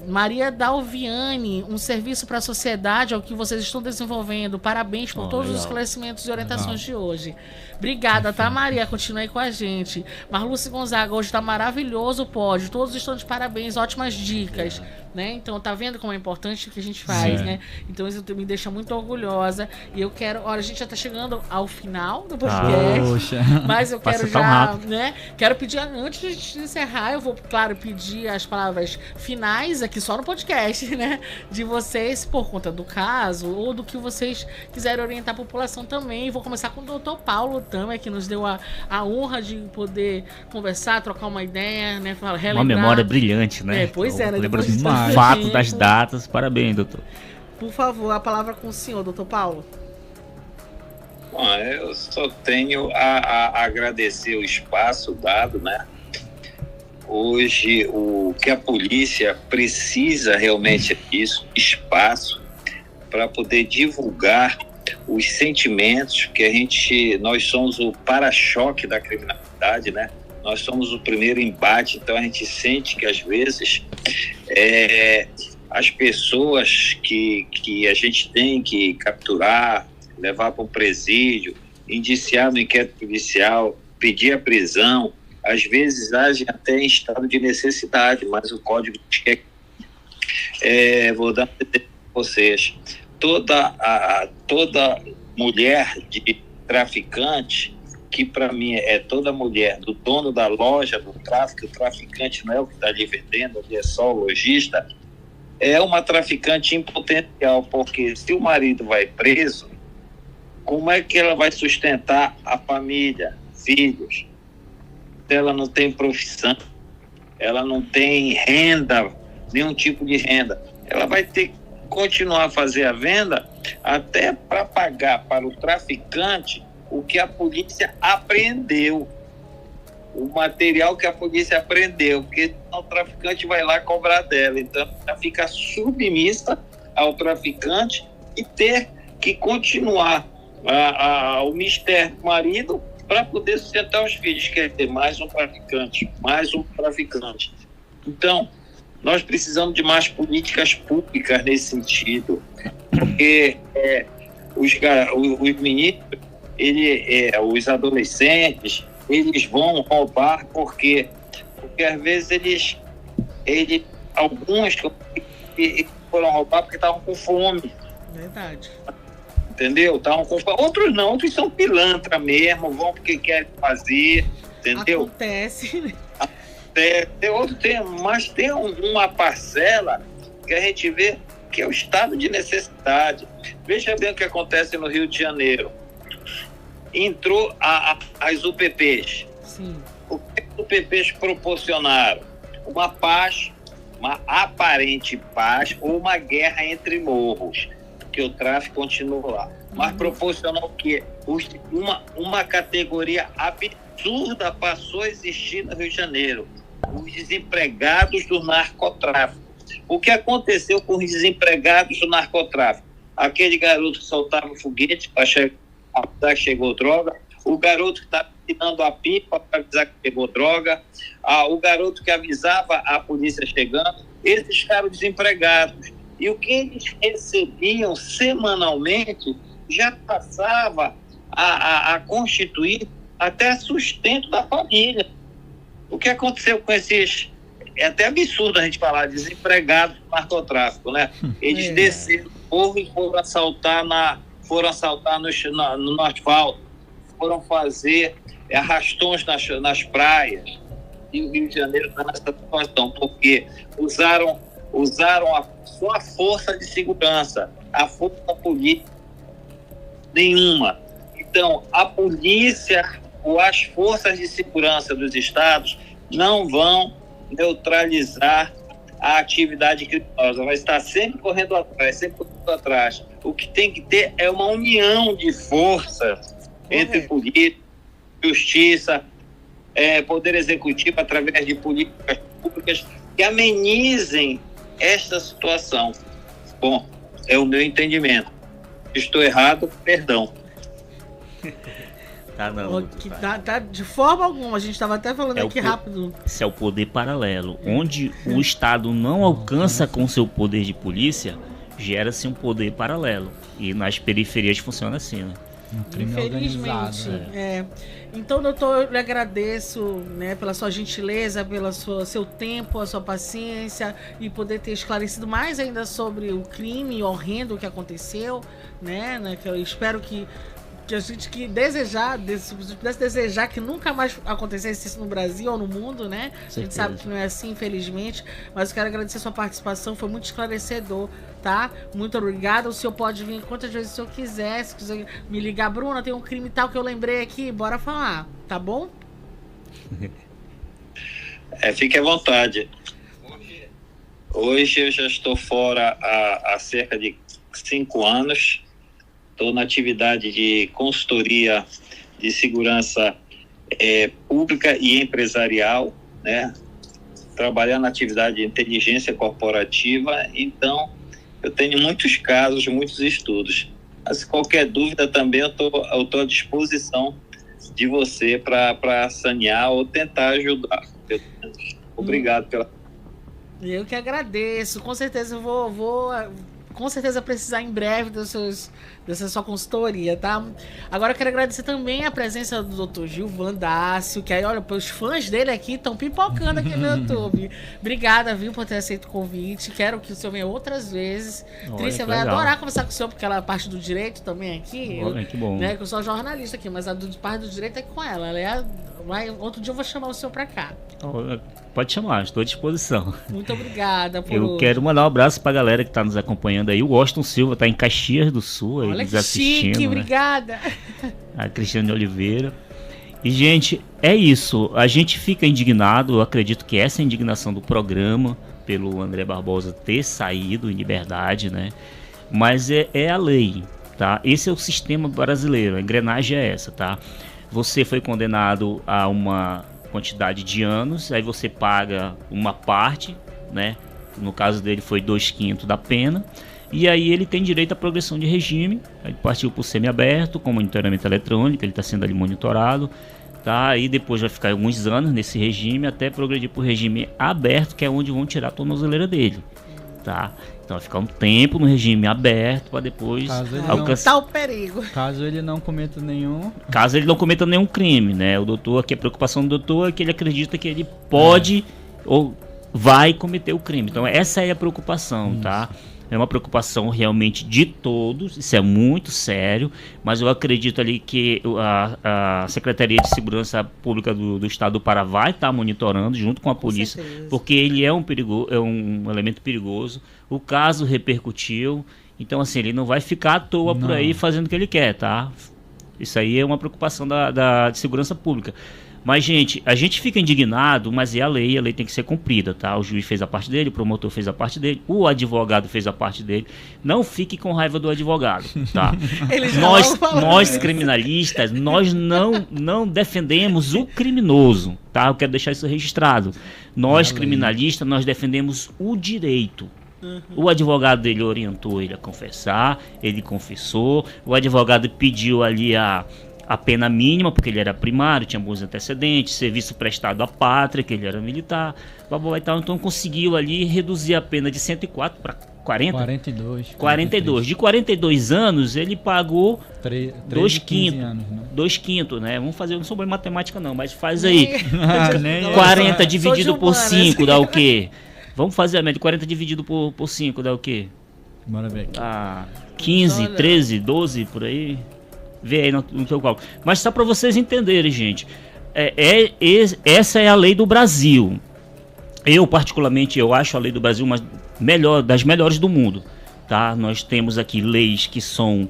[SPEAKER 2] Maria Dalviane, um serviço para a sociedade, é o que vocês estão desenvolvendo. Parabéns por todos os esclarecimentos e orientações de hoje. Obrigada, tá, Maria? Continue aí com a gente. Marluce Gonzaga, hoje tá maravilhoso o pódio. Todos estão de parabéns, ótimas dicas. Né? Então, tá vendo como é importante o que a gente faz, né? Então, isso me deixa muito orgulhosa. E eu quero... Olha, a gente já tá chegando ao final do podcast. Mas eu quero já, né? Quero pedir, antes de a gente encerrar, eu vou, claro, pedir as palavras finais aqui só no podcast, né? De vocês, por conta do caso, ou do que vocês quiserem orientar a população também. Vou começar com o Dr. Paulo também, que nos deu a honra de poder conversar, trocar uma ideia, né? Relembrar.
[SPEAKER 4] Uma memória brilhante, né?
[SPEAKER 2] Pois é, né?
[SPEAKER 4] Fato das datas. Parabéns, doutor.
[SPEAKER 2] Por favor, a palavra com o senhor, doutor Paulo.
[SPEAKER 5] Bom, eu só tenho a agradecer o espaço dado, né? Hoje, o que a polícia precisa realmente é isso, espaço, para poder divulgar os sentimentos, que nós somos o para-choque da criminalidade, né? nós somos o primeiro embate, então a gente sente que às vezes as pessoas que a gente tem que capturar, levar para um presídio, indiciar no inquérito policial, pedir a prisão, às vezes agem até em estado de necessidade, mas o código vou dar um exemplo para vocês. Toda mulher de traficante, que para mim é toda mulher do dono da loja do tráfico, o traficante não é o que está ali vendendo, ele é só o lojista, é uma traficante em potencial, porque se o marido vai preso, como é que ela vai sustentar a família, filhos? Ela não tem profissão, ela não tem renda, nenhum tipo de renda. Ela vai ter que continuar a fazer a venda até para pagar para o traficante o que a polícia apreendeu, o material que a polícia apreendeu, porque o traficante vai lá cobrar dela. Então, ela fica submissa ao traficante e ter que continuar o mistério do marido para poder sustentar os filhos. Quer ter mais um traficante, mais um traficante. Então, nós precisamos de mais políticas públicas nesse sentido, porque os meninos, os adolescentes, eles vão roubar porque às vezes alguns foram roubar porque estavam com fome.
[SPEAKER 2] Verdade.
[SPEAKER 5] Entendeu? Estavam com fome. Outros não, outros são pilantra mesmo, vão porque querem fazer, entendeu?
[SPEAKER 2] Acontece.
[SPEAKER 5] Mas tem uma parcela que a gente vê que é o estado de necessidade. Veja bem o que acontece no Rio de Janeiro. Entrou as UPPs.
[SPEAKER 2] Sim.
[SPEAKER 5] O que as UPPs proporcionaram? Uma paz, uma aparente paz ou uma guerra entre morros, que o tráfico continua lá. Mas proporcionou o quê? Uma categoria absurda passou a existir no Rio de Janeiro. Os desempregados do narcotráfico. O que aconteceu com os desempregados do narcotráfico? Aquele garoto que soltava foguete para avisar que chegou droga, o garoto que estava tirando a pipa para avisar que chegou droga, o garoto que avisava a polícia chegando, esses ficaram desempregados. E o que eles recebiam semanalmente já passava a constituir até sustento da família. O que aconteceu com esses... É até absurdo a gente falar desempregados do narcotráfico, né? Eles desceram do morro e foram assaltar no asfalto, foram fazer arrastões nas praias. E o Rio de Janeiro está nessa situação, porque usaram só a força de segurança, a força política nenhuma. Então, a polícia ou as forças de segurança dos estados não vão neutralizar a atividade criminosa, vai estar sempre correndo atrás, O que tem que ter é uma união de forças entre polícia, justiça, poder executivo, através de políticas públicas que amenizem esta situação. Bom, é o meu entendimento. Estou errado, perdão.
[SPEAKER 4] Tá não.
[SPEAKER 2] Tá de forma alguma, a gente estava até falando aqui rápido.
[SPEAKER 4] Isso é o poder paralelo. Onde o Estado não alcança com seu poder de polícia, gera-se um poder paralelo. E nas periferias funciona assim, né?
[SPEAKER 2] Infelizmente. Então, doutor, eu lhe agradeço, né, pela sua gentileza, pelo seu tempo, a sua paciência e poder ter esclarecido mais ainda sobre o crime horrendo que aconteceu, né, que eu espero que a gente pudesse desejar que nunca mais acontecesse isso no Brasil ou no mundo, né? A gente sabe que não é assim, infelizmente, mas eu quero agradecer a sua participação, foi muito esclarecedor, tá? Muito obrigada. O senhor pode vir quantas vezes o senhor quiser, se quiser me ligar, Bruna, tem um crime tal que eu lembrei aqui, bora falar, tá bom?
[SPEAKER 5] Fique à vontade. Hoje eu já estou fora há cerca de 5 anos. Estou na atividade de consultoria de segurança pública e empresarial, né? Trabalhando na atividade de inteligência corporativa. Então, eu tenho muitos casos, muitos estudos. Mas qualquer dúvida também eu estou à disposição de você para sanear ou tentar ajudar. Obrigado pela...
[SPEAKER 2] Eu que agradeço. Com certeza eu vou com certeza precisar em breve dessa sua consultoria, tá? Agora eu quero agradecer também a presença do Dr. Gilvan Dácio, que aí, olha, os fãs dele aqui estão pipocando aqui no YouTube. Obrigada, viu, por ter aceito o convite. Quero que o senhor venha outras vezes. Trícia vai adorar conversar com o senhor, porque ela é parte do direito também aqui.
[SPEAKER 4] Olha, que bom.
[SPEAKER 2] Né, que eu sou jornalista aqui, mas a parte do direito é com ela. Outro dia eu vou chamar o senhor pra cá.
[SPEAKER 4] Pode chamar, estou à disposição.
[SPEAKER 2] Muito obrigada por
[SPEAKER 4] Eu quero mandar um abraço pra galera que tá nos acompanhando aí. O Washington Silva tá em Caxias do Sul, aí
[SPEAKER 2] olha
[SPEAKER 4] nos
[SPEAKER 2] que
[SPEAKER 4] assistindo.
[SPEAKER 2] chique,
[SPEAKER 4] né?
[SPEAKER 2] obrigada.
[SPEAKER 4] A Cristiane Oliveira. E, gente, é isso. A gente fica indignado. Eu acredito que essa é a indignação do programa, pelo André Barbosa ter saído em liberdade, né? Mas é a lei, tá? Esse é o sistema brasileiro. A engrenagem é essa, tá? Você foi condenado a uma quantidade de anos, aí você paga uma parte, né? No caso dele foi 2/5 da pena, e aí ele tem direito à progressão de regime. Aí partiu por semiaberto, com monitoramento eletrônico, ele está sendo ali monitorado, tá? Aí depois vai ficar alguns anos nesse regime até progredir para o regime aberto, que é onde vão tirar a tornozeleira dele, tá? Então vai ficar um tempo no regime aberto para depois
[SPEAKER 2] alcançar o perigo.
[SPEAKER 3] Caso ele não cometa
[SPEAKER 4] nenhum crime, né? O doutor, aqui a preocupação do doutor é que ele acredita que ele pode ou vai cometer o crime. Então essa é a preocupação, tá? É uma preocupação realmente de todos, isso é muito sério, mas eu acredito ali que a Secretaria de Segurança Pública do Estado do Pará vai estar monitorando junto com a polícia, porque ele é um elemento perigoso. O caso repercutiu, então assim, ele não vai ficar à toa por aí fazendo o que ele quer, tá? Isso aí é uma preocupação de segurança pública. Mas, gente, a gente fica indignado, mas é a lei tem que ser cumprida, tá? O juiz fez a parte dele, o promotor fez a parte dele, o advogado fez a parte dele. Não fique com raiva do advogado, tá? Nós criminalistas, nós não defendemos o criminoso, tá? Eu quero deixar isso registrado. Nós criminalistas, nós defendemos o direito. O advogado dele orientou ele a confessar, ele confessou, o advogado pediu ali a pena mínima, porque ele era primário, tinha bons antecedentes, serviço prestado à pátria, que ele era militar, blá, e tal. Então conseguiu ali reduzir a pena de 104 para 42. De 42 anos, ele pagou 2/5, né? Vamos fazer, eu não sou bom em matemática não, mas faz aí. 40 dividido por 5 dá o quê? Vamos fazer a média, 40 dividido por 5 dá o quê?
[SPEAKER 3] Bora ver aqui.
[SPEAKER 4] 15, 13, 12, por aí. Vê aí no teu cálculo. Mas só para vocês entenderem, gente, essa é a lei do Brasil. Eu, particularmente, acho a lei do Brasil das melhores do mundo, tá? Nós temos aqui leis que são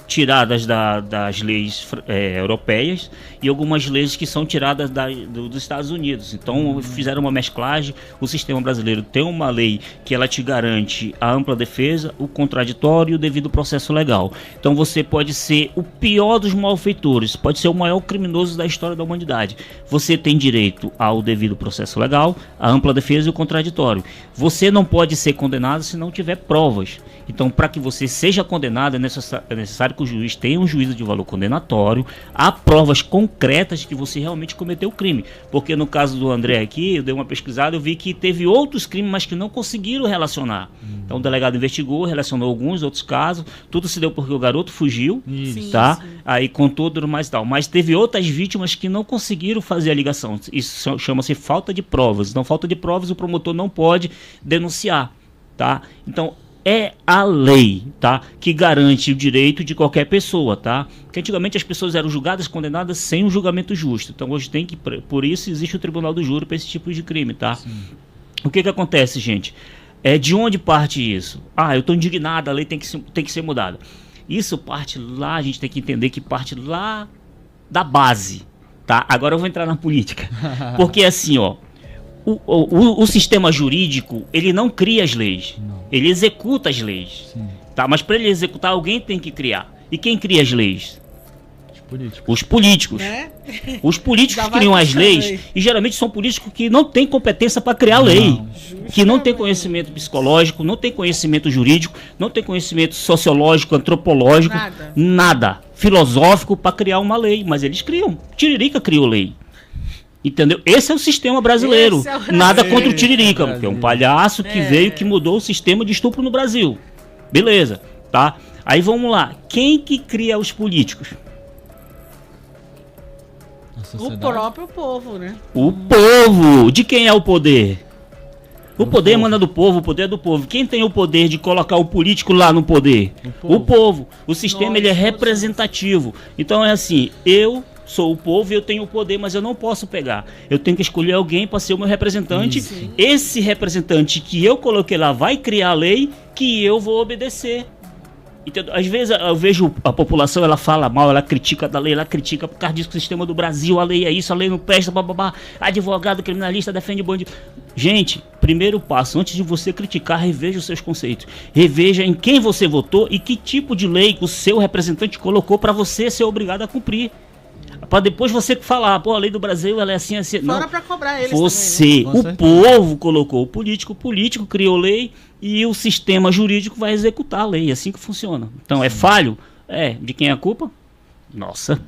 [SPEAKER 4] tiradas das leis europeias e algumas leis que são tiradas dos Estados Unidos. Então fizeram uma mesclagem. O sistema brasileiro tem uma lei que ela te garante a ampla defesa, o contraditório e o devido processo legal. Então você pode ser o pior dos malfeitores, pode ser o maior criminoso da história da humanidade. Você tem direito ao devido processo legal, a ampla defesa e o contraditório. Você não pode ser condenado se não tiver provas. Então, para que você seja condenado, é necessário que o juiz tenha um juízo de valor condenatório, há provas concretas que você realmente cometeu o crime. Porque no caso do André aqui, eu dei uma pesquisada, eu vi que teve outros crimes, mas que não conseguiram relacionar. Então, o delegado investigou, relacionou alguns outros casos, tudo se deu porque o garoto fugiu, tá? Sim. Aí contou tudo mais e tal. Mas teve outras vítimas que não conseguiram fazer a ligação. Isso chama-se falta de provas. Então, falta de provas, o promotor não pode denunciar, tá? Então, é a lei, tá? Que garante o direito de qualquer pessoa, tá? Porque antigamente as pessoas eram julgadas, condenadas sem um julgamento justo. Então hoje por isso existe o Tribunal do Júri para esse tipo de crime, tá? Sim. O que acontece, gente? De onde parte isso? Eu estou indignado, a lei tem que ser mudada. Isso parte lá, a gente tem que entender que parte lá da base, tá? Agora eu vou entrar na política. Porque assim, ó, o sistema jurídico, ele não cria as leis, ele executa as leis, tá? Mas para ele executar, alguém tem que criar. E quem cria as leis? Os políticos. Né? Os políticos criam as leis e geralmente são políticos que não têm competência para criar lei, que não tem conhecimento psicológico, não tem conhecimento jurídico, não tem conhecimento sociológico, antropológico, nada. filosófico para criar uma lei, mas eles criam. Tiririca criou lei. Entendeu? Esse é o sistema brasileiro. Nada contra o Tiririca, porque é um palhaço que veio, que mudou o sistema de estupro no Brasil. Beleza, tá? Aí vamos lá. Quem que cria os políticos?
[SPEAKER 2] O próprio povo, né?
[SPEAKER 4] O povo! De quem é o poder? O poder emana do povo, o poder é do povo. Quem tem o poder de colocar o político lá no poder? O povo. O sistema ele é representativo. Então é assim, eu sou o povo e eu tenho o poder, mas eu não posso pegar. Eu tenho que escolher alguém para ser o meu representante. Sim. Esse representante que eu coloquei lá vai criar a lei que eu vou obedecer. Entendeu? Às vezes eu vejo a população, ela fala mal, ela critica da lei, ela critica por causa disso que o sistema do Brasil, a lei é isso, a lei não presta, bababá, advogado, criminalista, defende bandido. Gente, primeiro passo, antes de você criticar, reveja os seus conceitos. Reveja em quem você votou e que tipo de lei o seu representante colocou para você ser obrigado a cumprir. Para depois você falar, pô, a lei do Brasil ela é assim, assim.
[SPEAKER 2] Fora para cobrar eles
[SPEAKER 4] você,
[SPEAKER 2] também,
[SPEAKER 4] né? O povo colocou o político criou lei e o sistema jurídico vai executar a lei, é assim que funciona. Então, é falho? De quem é a culpa? Nossa.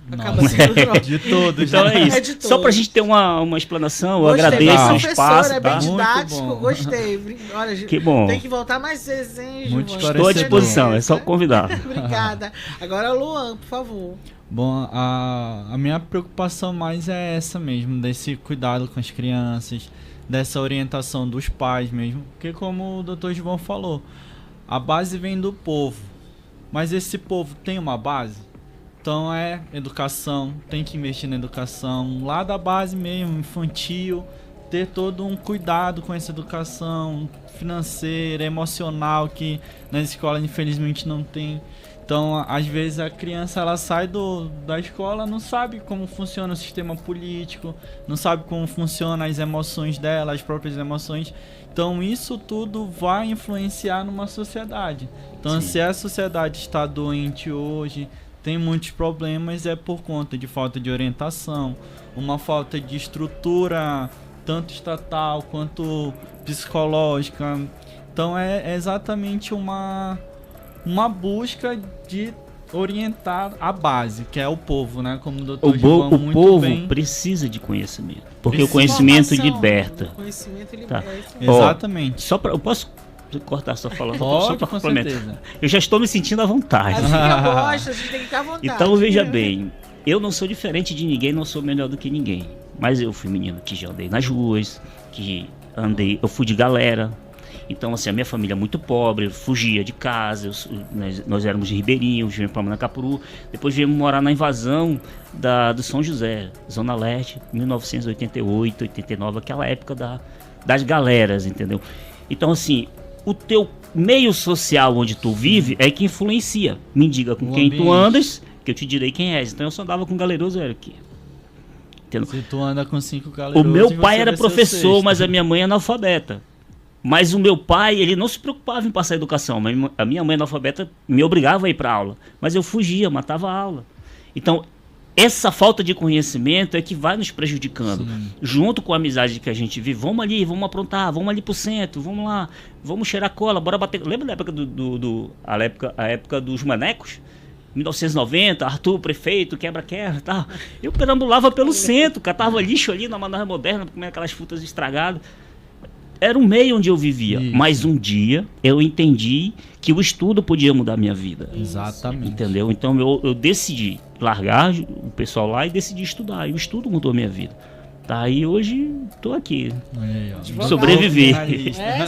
[SPEAKER 3] De todos.
[SPEAKER 4] Então é isso.
[SPEAKER 2] De
[SPEAKER 4] só pra gente ter uma explanação, eu
[SPEAKER 2] gostei,
[SPEAKER 4] agradeço o espaço.
[SPEAKER 2] É bem didático, gostei. Olha,
[SPEAKER 4] que bom.
[SPEAKER 2] Tem que voltar mais vezes, hein,
[SPEAKER 4] João? Estou à disposição, é só convidar.
[SPEAKER 2] Obrigada. Agora, Luan, por favor.
[SPEAKER 3] Bom, a minha preocupação mais é essa mesmo, desse cuidado com as crianças, dessa orientação dos pais mesmo, porque como o Dr. João falou, a base vem do povo, mas esse povo tem uma base? Então é educação, tem que investir na educação, lá da base mesmo, infantil, ter todo um cuidado com essa educação financeira, emocional, que nas escolas infelizmente não tem. Então, às vezes a criança ela sai da escola, não sabe como funciona o sistema político, não sabe como funcionam as emoções dela, as próprias emoções. Então, isso tudo vai influenciar numa sociedade. Então, se a sociedade está doente hoje, tem muitos problemas, é por conta de falta de orientação, uma falta de estrutura, tanto estatal quanto psicológica. Então, é exatamente uma busca de orientar a base, que é o povo, né? Como o doutor João muito
[SPEAKER 4] povo
[SPEAKER 3] bem...
[SPEAKER 4] precisa de conhecimento, porque o conhecimento liberta.
[SPEAKER 2] O conhecimento
[SPEAKER 4] tá.
[SPEAKER 3] Exatamente.
[SPEAKER 4] Só para eu posso cortar sua fala?
[SPEAKER 3] Pode,
[SPEAKER 4] só para
[SPEAKER 3] com
[SPEAKER 4] complementar.
[SPEAKER 3] certeza.
[SPEAKER 4] Eu já estou me sentindo à vontade.
[SPEAKER 2] Assim eu gosto, a gente tem que ficar à vontade.
[SPEAKER 4] Então veja bem, eu não sou diferente de ninguém, não sou melhor do que ninguém, mas eu fui menino que já andei nas ruas, eu fui de galera. Então, assim, a minha família é muito pobre, eu fugia de casa, nós éramos de Ribeirinho, viemos para Manacapuru, depois viemos morar na invasão do São José, Zona Leste, 1988, 89, aquela época das galeras, entendeu? Então, assim, o teu meio social onde tu vive é que influencia. Me diga com quem tu andas, que eu te direi quem és. Então, eu só andava com galeroso, eu era aqui. Entendeu?
[SPEAKER 3] Se tu anda com 5 galerosos...
[SPEAKER 4] O meu pai era professor, mas a minha mãe é analfabeta. Mas o meu pai, ele não se preocupava em passar educação. A minha mãe analfabeta me obrigava a ir para aula. Mas eu fugia, matava a aula. Então, essa falta de conhecimento é que vai nos prejudicando. Sim. Junto com a amizade que a gente vive. Vamos ali, vamos aprontar, vamos ali pro centro, vamos lá, vamos cheirar cola, bora bater. Lembra da época a época dos manecos? 1990, Arthur, prefeito, quebra-quebra e tal. Eu perambulava pelo centro, catava lixo ali na Manaus Moderna, comendo aquelas frutas estragadas. Era um meio onde eu vivia. Isso. Mas um dia eu entendi que o estudo podia mudar a minha vida.
[SPEAKER 3] Exatamente.
[SPEAKER 4] Entendeu? Então eu decidi largar o pessoal lá e decidi estudar. E o estudo mudou a minha vida. Tá, e hoje tô aqui. Sobrevivi.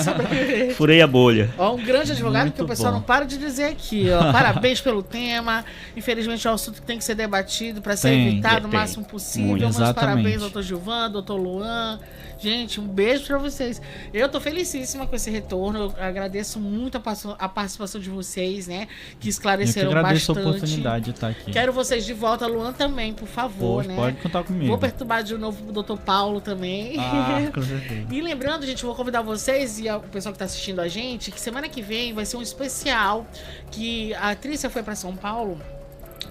[SPEAKER 2] Sobreviver.
[SPEAKER 4] Furei a bolha.
[SPEAKER 2] Um grande advogado. Muito que o pessoal não para de dizer aqui. Parabéns pelo tema. Infelizmente o assunto tem que ser debatido para ser evitado o máximo possível. Mas parabéns, doutor Gilvan, doutor Luan. Gente, um beijo pra vocês. Eu tô felicíssima com esse retorno. Eu agradeço muito a participação de vocês, né? Que esclareceram bastante. Eu agradeço
[SPEAKER 3] a oportunidade de estar aqui.
[SPEAKER 2] Quero vocês de volta, Luan também, por favor, né?
[SPEAKER 3] Pode contar comigo.
[SPEAKER 2] Vou perturbar de novo o doutor Paulo também.
[SPEAKER 3] Com certeza.
[SPEAKER 2] E lembrando, gente, eu vou convidar vocês e o pessoal que tá assistindo a gente, que semana que vem vai ser um especial que a Trícia foi pra São Paulo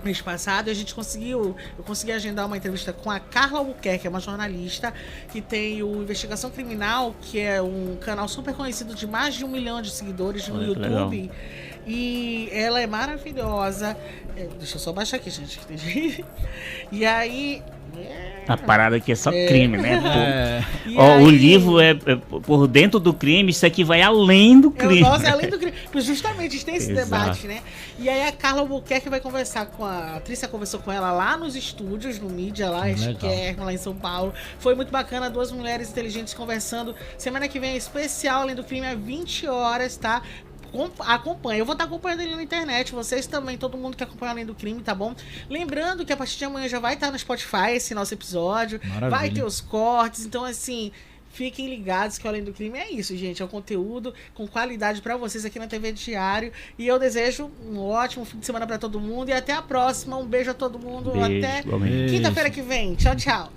[SPEAKER 2] mês passado, e eu consegui agendar uma entrevista com a Carla Albuquerque, que é uma jornalista que tem o Investigação Criminal, que é um canal super conhecido de mais de 1 milhão de seguidores no YouTube. Legal. E ela é maravilhosa. Deixa eu só baixar aqui, gente. E aí...
[SPEAKER 4] A parada aqui é só crime, né?
[SPEAKER 2] Aí...
[SPEAKER 4] O livro é por dentro do crime, isso aqui vai além do crime.
[SPEAKER 2] Nossa, é além do crime. Justamente, tem esse debate, né? E aí a Carla Albuquerque vai conversar com a Trícia, conversou com ela lá nos estúdios, no Mídia, lá em São Paulo. Foi muito bacana, 2 mulheres inteligentes conversando. Semana que vem é especial Além do Crime, às 20 horas, tá? Acompanha, eu vou estar acompanhando ele na internet, vocês também, todo mundo que acompanha Além do Crime, tá bom? Lembrando que a partir de amanhã já vai estar no Spotify esse nosso episódio. Maravilha. Vai ter os cortes, então assim, fiquem ligados que o Além do Crime é isso, gente, é um conteúdo com qualidade pra vocês aqui na TV Diário, e eu desejo um ótimo fim de semana pra todo mundo e até a próxima, um beijo a todo mundo, até quinta-feira que vem, tchau, tchau.